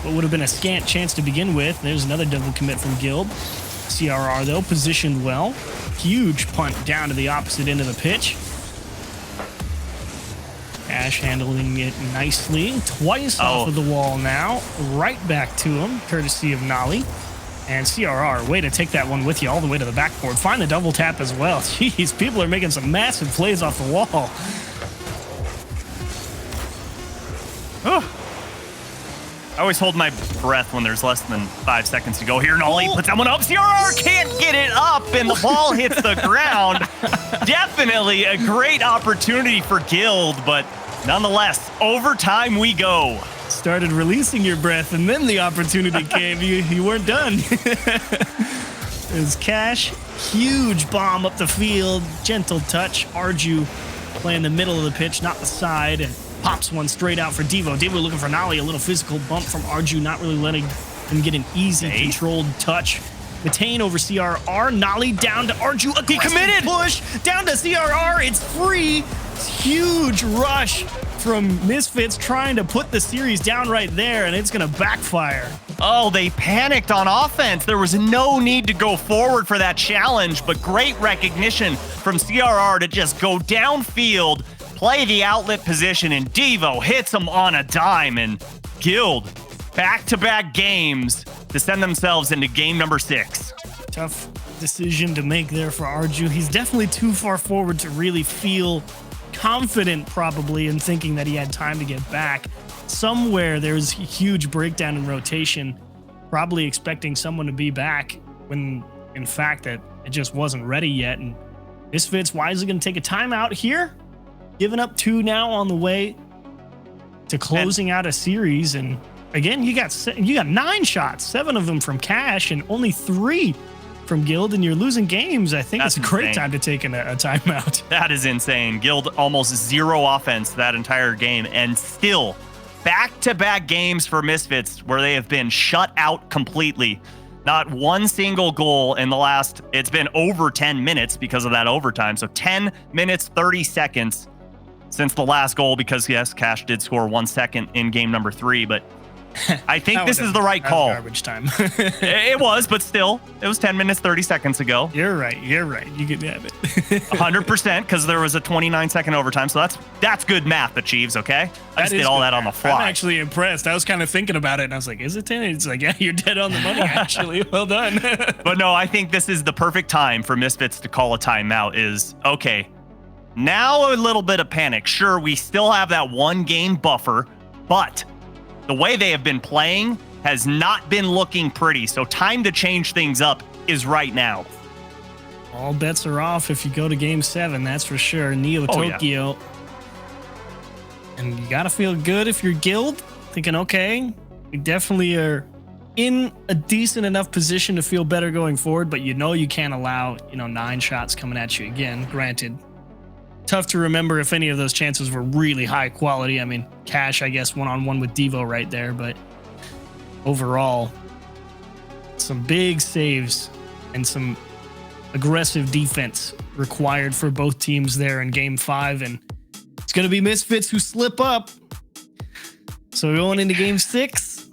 what would have been a scant chance to begin with. There's another double commit from Guild. CRR, though, positioned well. Huge punt down to the opposite end of the pitch. Ash handling it nicely. Twice off of the wall now. Right back to him, courtesy of Nolly. And CRR, way to take that one with you all the way to the backboard. Find the double tap as well. Jeez, people are making some massive plays off the wall. I always hold my breath when there's less than 5 seconds to go here. Nolly puts that one up. CRR can't get it up, and the ball hits the ground. Definitely a great opportunity for Guild, but nonetheless, overtime we go. started releasing your breath, and then the opportunity came. You weren't done. It's Cash, huge bomb up the field, gentle touch. Arju playing the middle of the pitch, not the side, and pops one straight out for Devo. Devo looking for Nolly, a little physical bump from Arju, not really letting him get an easy, controlled touch. Matane over CRR, Nolly down to Arju, he committed! Push down to CRR, it's free. Huge rush from Misfits trying to put the series down right there, and it's gonna backfire. Oh, they panicked on offense. There was no need to go forward for that challenge, but great recognition from CRR to just go downfield, play the outlet position, and Devo hits him on a dime, and GLD back-to-back games to send themselves into game number 6. Tough decision to make there for Arju. He's definitely too far forward to really feel confident, probably, in thinking that he had time to get back. Somewhere there's a huge breakdown in rotation, probably expecting someone to be back when, in fact, that it just wasn't ready yet. And Misfits wisely going to take a timeout here, giving up 2 now on the way to closing out a series. And again, you got 9 shots, 7 of them from Cash and only 3 from GLD, and you're losing games. I think it's a great time to take a timeout. That is insane. GLD almost 0 offense that entire game, and still back-to-back games for Misfits where they have been shut out completely. Not one single goal in the last, it's been over 10 minutes because of that overtime. So 10 minutes, 30 seconds since the last goal, because yes, Cash did score 1 second in game number 3, but I think this is the right call. Garbage time. It was, but still, it was 10 minutes, 30 seconds ago. You're right. You can have it. 100%, because there was a 29-second overtime. So that's good math, Achieves, okay? I just did all that on the fly. I'm actually impressed. I was kind of thinking about it, and I was like, is it 10? It's like, yeah, you're dead on the money, actually. Well done. But no, I think this is the perfect time for Misfits to call a timeout. Is, okay, now a little bit of panic. Sure, we still have that 1-game buffer, but the way they have been playing has not been looking pretty. So time to change things up is right now. All bets are off if you go to game 7, that's for sure. Neo Tokyo. Yeah. And you got to feel good if you're GLD, thinking, okay, we definitely are in a decent enough position to feel better going forward, but you can't allow, 9 shots coming at you again. Granted, tough to remember if any of those chances were really high quality. I mean, Cash, I guess, one-on-one with Devo right there, but overall, some big saves and some aggressive defense required for both teams there in game 5, and it's going to be Misfits who slip up. So going into game 6.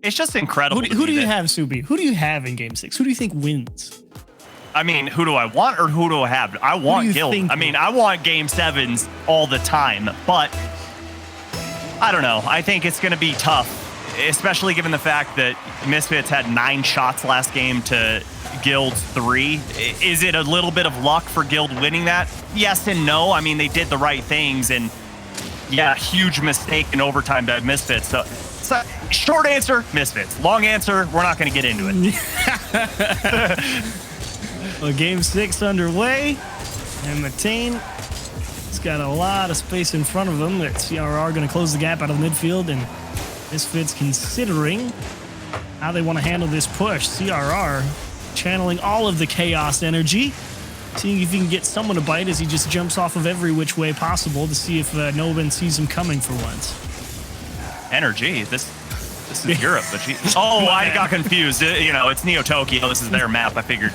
It's just incredible. Who do you have, Subi? Who do you have in game 6? Who do you think wins? I mean, who do I want or who do I have? I want GLD. I mean, I want game 7s all the time, but I don't know. I think it's going to be tough, especially given the fact that Misfits had 9 shots last game to GLD's 3. Is it a little bit of luck for GLD winning that? Yes and no. I mean, they did the right things, and yeah, huge mistake in overtime by Misfits. So short answer, Misfits. Long answer, we're not going to get into it. Well, game 6 underway, and Matane has got a lot of space in front of him. That CRR going to close the gap out of midfield, and Misfits considering how they want to handle this push. CRR channeling all of the chaos energy, seeing if he can get someone to bite as he just jumps off of every which way possible to see if no one sees him coming for once. Energy, this is Europe, but I got confused. It's Neo Tokyo. This is their map. I figured.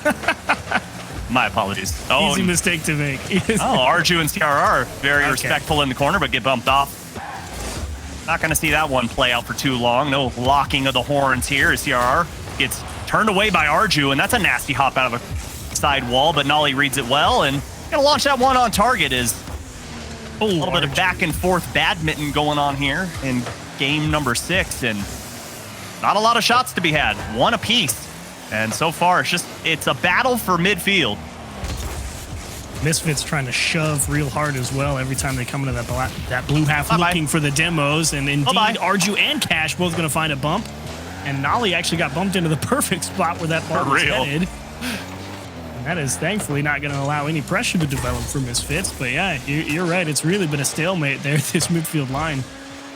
My apologies. Easy mistake to make. Arju and CRR are very respectful in the corner, but get bumped off. Not going to see that one play out for too long. No locking of the horns here as CRR gets turned away by Arju, and that's a nasty hop out of a side wall, but Nolly reads it well, and going to launch that one on target. Is a little bit of back and forth badminton going on here in game number 6, and not a lot of shots to be had, 1 apiece. And so far, it's a battle for midfield. Misfits trying to shove real hard as well every time they come into that blue half looking for the demos. And indeed, Arju and Cash both going to find a bump. And Nolly actually got bumped into the perfect spot where that ball was headed. And that is thankfully not going to allow any pressure to develop for Misfits. But yeah, you're right. It's really been a stalemate there, this midfield line.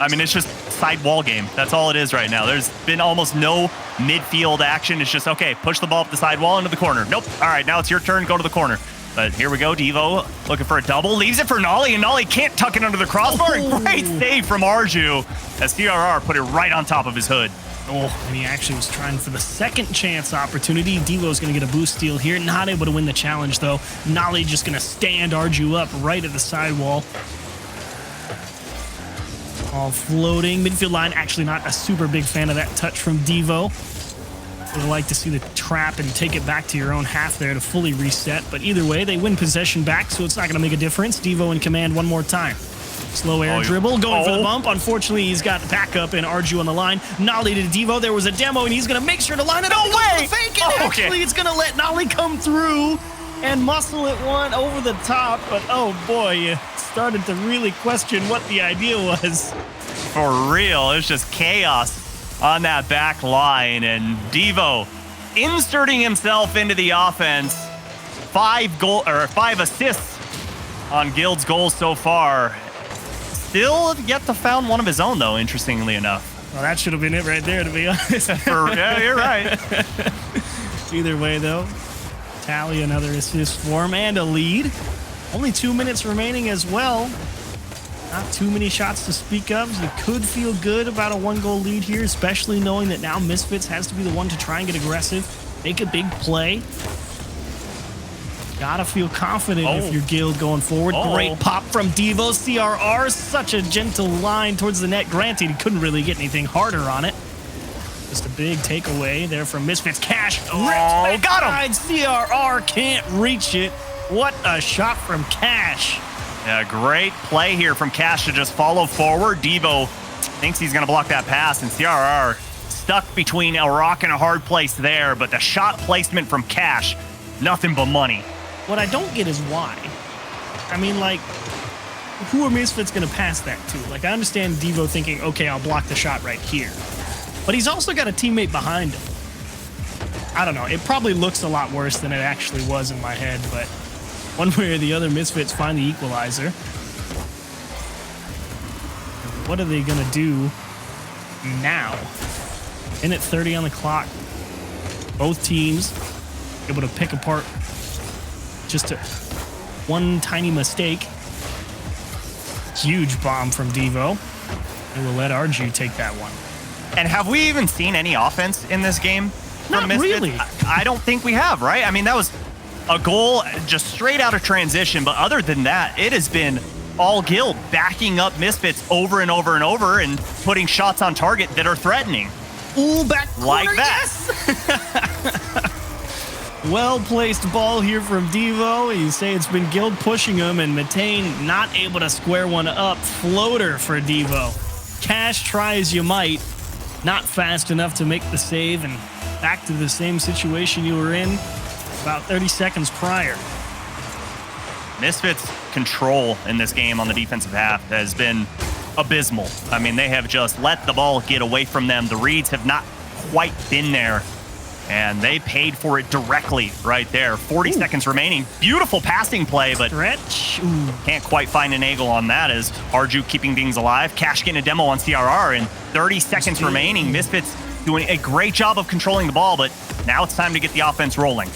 I mean, it's just side wall game. That's all it is right now. There's been almost no midfield action. It's just, okay, push the ball up the side wall into the corner. Nope. All right, now it's your turn. Go to the corner. But here we go. Devo looking for a double. Leaves it for Nolly, and Nolly can't tuck it under the crossbar. Oh. Great save from Arju as CRR put it right on top of his hood. Oh, and he actually was trying for the second chance opportunity. Devo's going to get a boost steal here. Not able to win the challenge, though. Nolly just going to stand Arju up right at the sidewall. All floating. Midfield line, actually not a super big fan of that touch from Devo. Would like to see the trap and take it back to your own half there to fully reset. But either way, they win possession back, so it's not going to make a difference. Devo in command one more time. Slow air dribble, going for the bump. Unfortunately, he's got backup and Arju on the line. Nolly to Devo. There was a demo, and he's going to make sure to line it up. No way! Fake it. Actually, it's going to let Nolly come through and muscle it one over the top. But, oh, boy, you started to really question what the idea was. For real, it's just chaos on that back line, and Devo inserting himself into the offense. 5 assists on Guild's goals so far. Still yet to found one of his own, though, interestingly enough. Well, that should have been it right there, to be honest. Yeah, you're right. Either way, though, tally another assist for him and a lead. Only 2 minutes remaining as well. Not too many shots to speak of. You could feel good about a 1-goal lead here, especially knowing that now Misfits has to be the one to try and get aggressive, make a big play. Gotta feel confident if you're Guild going forward. Great pop from Devo. CRR, such a gentle line towards the net. Granted, he couldn't really get anything harder on it. Just a big takeaway there from Misfits. Cash. Got him. CRR can't reach it. What a shot from Cash. Yeah, great play here from Cash to just follow forward. Devo thinks he's going to block that pass, and CRR stuck between a rock and a hard place there, but the shot placement from Cash, nothing but money. What I don't get is why. I mean, like, who are Misfits going to pass that to? Like, I understand Devo thinking, okay, I'll block the shot right here. But he's also got a teammate behind him. I don't know. It probably looks a lot worse than it actually was in my head, but one way or the other, Misfits find the equalizer. What are they going to do now? Minute 30 on the clock. Both teams able to pick apart just one tiny mistake. Huge bomb from Devo. And we'll let Arju take that one. And have we even seen any offense in this game? Not really. I don't think we have, right? I mean, that was a goal just straight out of transition, but other than that, it has been all Guild backing up Misfits over and over and over and putting shots on target that are threatening. Ooh, back corner, like that. Yes! Well-placed ball here from Devo. You say it's been Guild pushing him, and Matane not able to square one up. Floater for Devo. Cash, try as you might. Not fast enough to make the save, and back to the same situation you were in about 30 seconds prior. Misfits' control in this game on the defensive half has been abysmal. I mean, they have just let the ball get away from them. The reads have not quite been there, and they paid for it directly right there. 40 seconds remaining. Beautiful passing play, but Stretch. Can't quite find an angle on that as Arju keeping things alive. Cash getting a demo on CRR, and 30 seconds remaining. Misfits doing a great job of controlling the ball, but now it's time to get the offense rolling.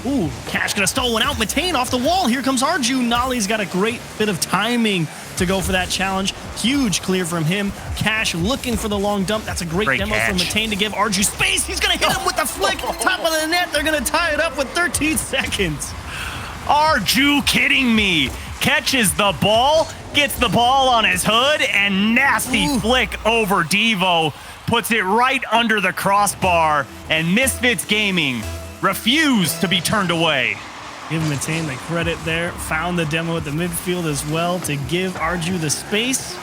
Ooh, Cash gonna stole one out. Matane off the wall. Here comes Arju. Nolly's got a great bit of timing to go for that challenge. Huge clear from him. Cash looking for the long dump. That's a great demo catch from Matane to give Arju space. He's gonna hit him with the flick. Top of the net. They're gonna tie it up with 13 seconds. Arju kidding me. Catches the ball, gets the ball on his hood, and nasty flick over Devo. Puts it right under the crossbar, and Misfits Gaming refused to be turned away. Give Matane the credit there. Found the demo at the midfield as well to give Arju the space.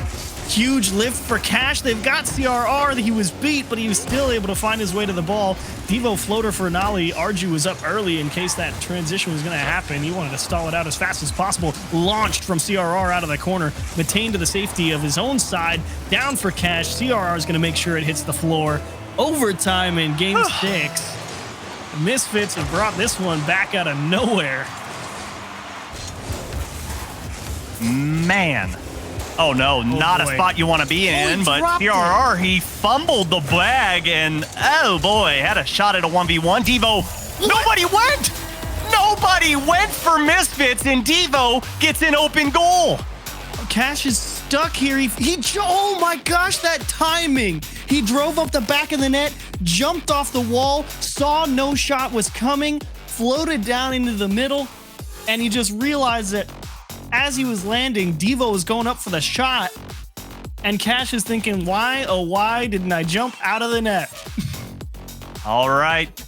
Huge lift for Cash. They've got CRR. He was beat, but he was still able to find his way to the ball. Devo floater for Nolly. Arju was up early in case that transition was going to happen. He wanted to stall it out as fast as possible. Launched from CRR out of the corner. Matane to the safety of his own side. Down for Cash. CRR is going to make sure it hits the floor. Overtime in game 6. The Misfits have brought this one back out of nowhere. Man, Oh no, not a boy. spot you want to be in, but CRR, he fumbled the bag and oh boy, had a shot at a 1v1. Devo, nobody went! Nobody went for Misfits and Devo gets an open goal. Cash is stuck here. Oh my gosh, that timing. He drove up the back of the net, jumped off the wall, saw no shot was coming, floated down into the middle, and he just realized that as he was landing, Devo was going up for the shot, and Cash is thinking, why, oh why didn't I jump out of the net? All right,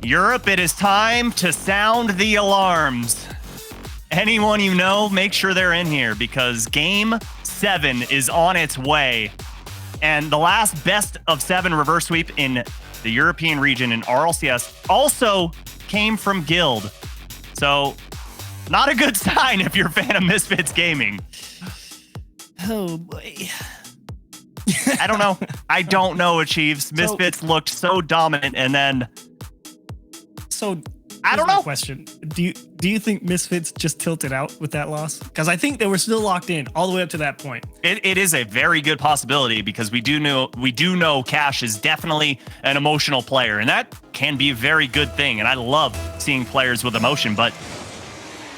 Europe, it is time to sound the alarms. Anyone you know, make sure they're in here because Game 7 is on its way. And the last best of 7 reverse sweep in the European region in RLCS also came from Guild. So, not a good sign if you're a fan of Misfits Gaming. Oh boy. I don't know. I don't know, Achieves. Misfits looked so dominant and then... So, I don't know. Question: Do you think Misfits just tilted out with that loss? Because I think they were still locked in all the way up to that point. It is a very good possibility because we do know Cash is definitely an emotional player, and that can be a very good thing. And I love seeing players with emotion, but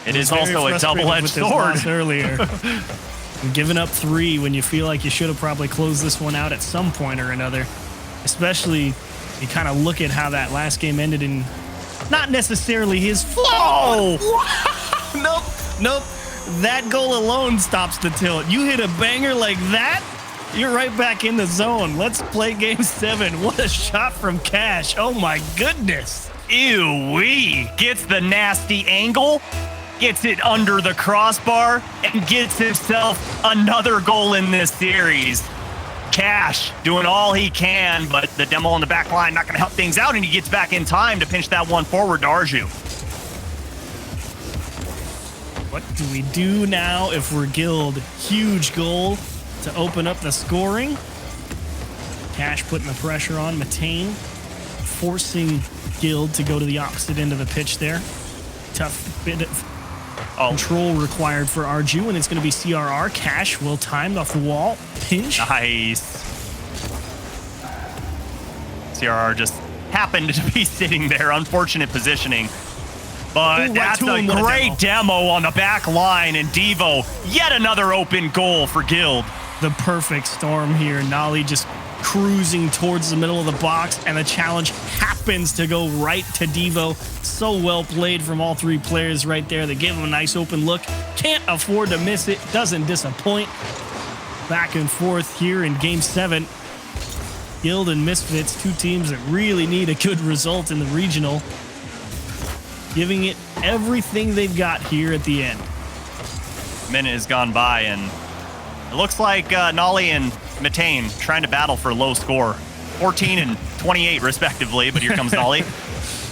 it is also a double-edged sword. Earlier, giving up 3 when you feel like you should have probably closed this one out at some point or another. Especially, you kind of look at how that last game ended in. Not necessarily his fault. Nope. That goal alone stops the tilt. You hit a banger like that, you're right back in the zone. Let's play game 7. What a shot from Cash. Oh my goodness. Ew-wee. Gets the nasty angle, gets it under the crossbar, and gets himself another goal in this series. Cash doing all he can, but the demo on the back line not going to help things out, and he gets back in time to pinch that one forward to Arju. What do we do now if we're Guild? Huge goal to open up the scoring. Cash putting the pressure on Matane, forcing Guild to go to the opposite end of the pitch there. Tough bit of control required for Arju, and it's going to be CRR. Cash well timed off the wall. Pinch. Nice. CRR just happened to be sitting there. Unfortunate positioning. But that's a great demo on the back line, and Devo, yet another open goal for Guild. The perfect storm here. Nolly just cruising towards the middle of the box, and the challenge happens to go right to Devo. So well played from all 3 players right there. They give him a nice open look. Can't afford to miss it. Doesn't disappoint. Back and forth here in Game 7. Guild and Misfits, 2 teams that really need a good result in the regional. Giving it everything they've got here at the end. A minute has gone by, and it looks like Nolly and Matane trying to battle for a low score. 14 and 28 respectively, but here comes Nolly.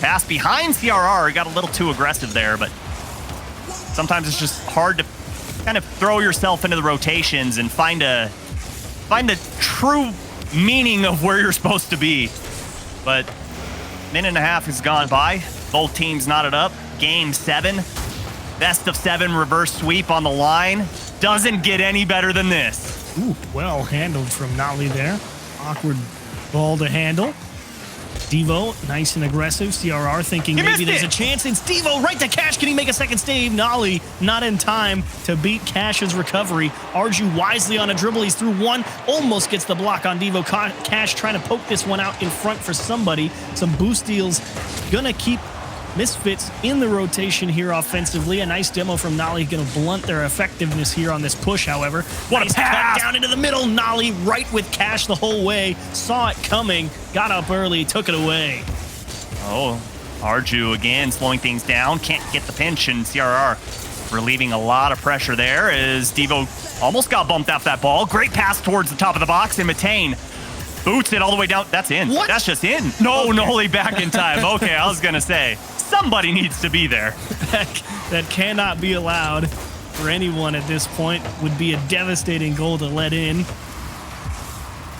Pass behind CRR, got a little too aggressive there, but sometimes it's just hard to kind of throw yourself into the rotations and find the true meaning of where you're supposed to be. But minute and a half has gone by. Both teams knotted up. Game 7. Best of 7 reverse sweep on the line. Doesn't get any better than this. Ooh, well handled from Nolly there. Awkward ball to handle. Devo, nice and aggressive. CRR thinking maybe there's a chance. It's Devo right to Cash. Can he make a second save? Nolly not in time to beat Cash's recovery. Arju wisely on a dribble. He's through one. Almost gets the block on Devo. Cash trying to poke this one out in front for somebody. Some boost deals. Gonna keep Misfits in the rotation here offensively. A nice demo from Nolly, going to blunt their effectiveness here on this push, however. What a pass! Down into the middle. Nolly right with Cash the whole way. Saw it coming. Got up early. Took it away. Oh, Arju again slowing things down. Can't get the pinch, and CRR relieving a lot of pressure there as Devo almost got bumped off that ball. Great pass towards the top of the box, and Matane boots it all the way down. That's in. What? That's just in. No, Nolly back in time. Okay, I was going to say. Somebody needs to be there. That cannot be allowed for anyone at this point. Would be a devastating goal to let in.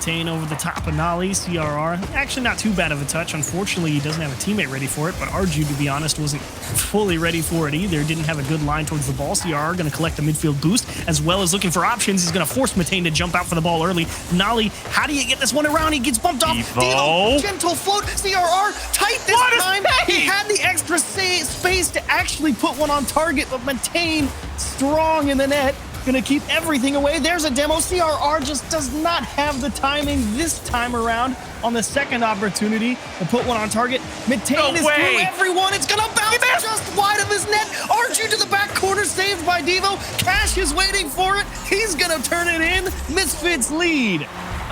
Tane over the top of Nolly, CRR. Actually, not too bad of a touch. Unfortunately, he doesn't have a teammate ready for it, but Arju, to be honest, wasn't fully ready for it either. Didn't have a good line towards the ball. CRR going to collect a midfield boost, as well as looking for options. He's going to force Matane to jump out for the ball early. Nolly, how do you get this one around? He gets bumped off. Devo, gentle float. CRR, tight this time. He had the extra space to actually put one on target, but Matane, strong in the net. Gonna keep everything away. There's a demo. CRR just does not have the timing this time around on the second opportunity to put one on target. Matane is through everyone. It's gonna bounce just wide of his net. Arju to the back corner, saved by Devo. Cash is waiting for it. He's gonna turn it in. Misfits lead.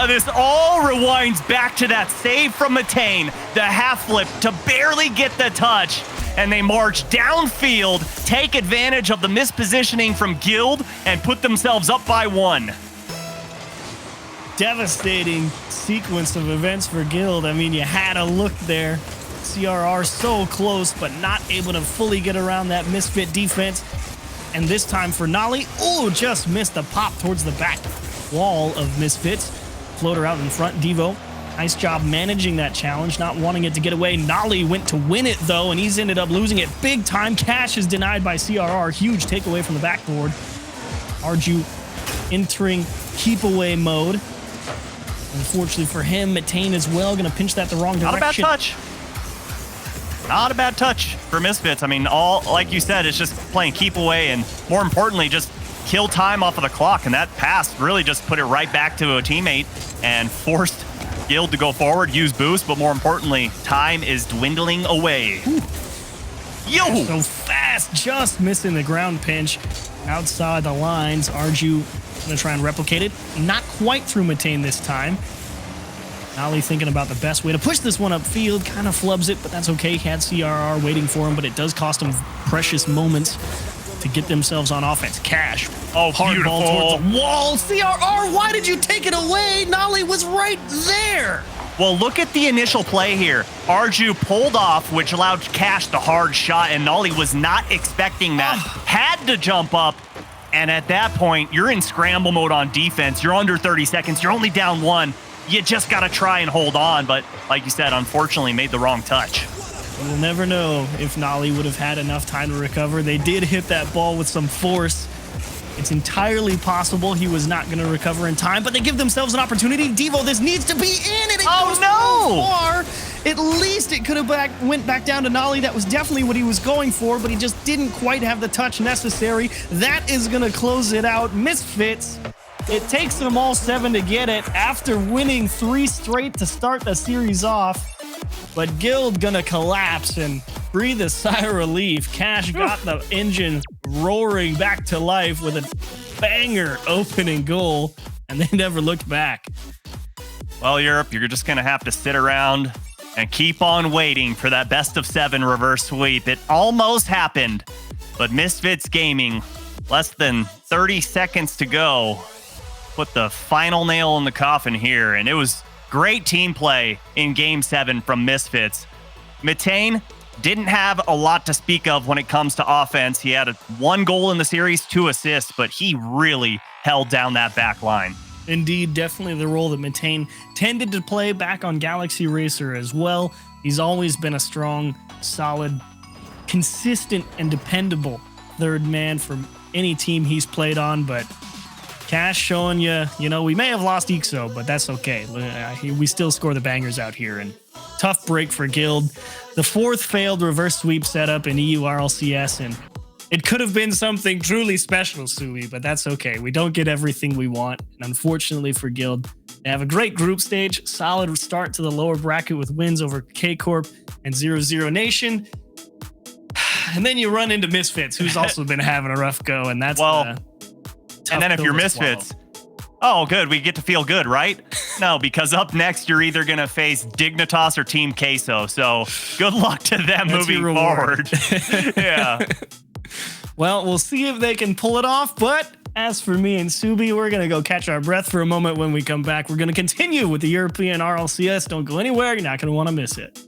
This all rewinds back to that save from Matane, the half flip to barely get the touch. And they march downfield, take advantage of the mispositioning from Guild, and put themselves up by 1. Devastating sequence of events for Guild. I mean, you had a look there. CRR so close, but not able to fully get around that Misfit defense. And this time for Nolly, just missed the pop towards the back wall of Misfits. Floater out in front, Devo. Nice job managing that challenge, not wanting it to get away. Nolly went to win it, though, and he's ended up losing it big time. Cash is denied by CRR. Huge takeaway from the backboard. Arju entering keep away mode. Unfortunately for him, Matane as well, going to pinch that the wrong direction. Not a bad touch. Not a bad touch for Misfits. I mean, all like you said, it's just playing keep away and, more importantly, just kill time off of the clock. And that pass really just put it right back to a teammate and forced Guild to go forward, use boost, but more importantly, time is dwindling away. Yo! So fast, just missing the ground pinch outside the lines. Arju gonna try and replicate it. Not quite through Matane this time. Nolly thinking about the best way to push this one upfield. Kind of flubs it, but that's okay. He had CRR waiting for him, but it does cost him precious moments to get themselves on offense. Cash. Hard ball towards the wall. CRR, why did you take it away? Nolly was right there. Well, look at the initial play here. Arju pulled off, which allowed Cash the hard shot, and Nolly was not expecting that. Had to jump up, and at that point, you're in scramble mode on defense. You're under 30 seconds. You're only down 1. You just got to try and hold on, but like you said, unfortunately made the wrong touch. We'll never know if Nolly would have had enough time to recover. They did hit that ball with some force. It's entirely possible he was not going to recover in time, but they give themselves an opportunity. Devo, this needs to be in, and it goes so far. At least it could have went back down to Nolly. That was definitely what he was going for, but he just didn't quite have the touch necessary. That is going to close it out. Misfits. It takes them all 7 to get it after winning 3 straight to start the series off. But Guild gonna collapse and breathe a sigh of relief. Cash got the engine roaring back to life with a banger opening goal, and they never looked back. Well, Europe, you're just gonna have to sit around and keep on waiting for that best of 7 reverse sweep. It almost happened, but Misfits Gaming, less than 30 seconds to go, put the final nail in the coffin here, and it was great team play in Game 7 from Misfits. Matane didn't have a lot to speak of when it comes to offense. He had 1 goal in the series, 2 assists, but he really held down that back line. Indeed, definitely the role that Matane tended to play back on Galaxy Racer as well. He's always been a strong, solid, consistent, and dependable third man for any team he's played on, but Cash showing you know, we may have lost Ixo, but that's okay. We still score the bangers out here, and tough break for Guild. The 4th failed reverse sweep setup in EU RLCS, and it could have been something truly special, Sui, but that's okay. We don't get everything we want, and unfortunately for Guild, they have a great group stage, solid start to the lower bracket with wins over K-Corp and 00 Nation. And then you run into Misfits, who's also been having a rough go, and that's and then if you're Misfits, oh, good, we get to feel good, right? No, because up next, you're either going to face Dignitas or Team Queso. So good luck to them moving forward. Yeah. Well, we'll see if they can pull it off. But as for me and Subi, we're going to go catch our breath for a moment. When we come back, we're going to continue with the European RLCS. Don't go anywhere. You're not going to want to miss it.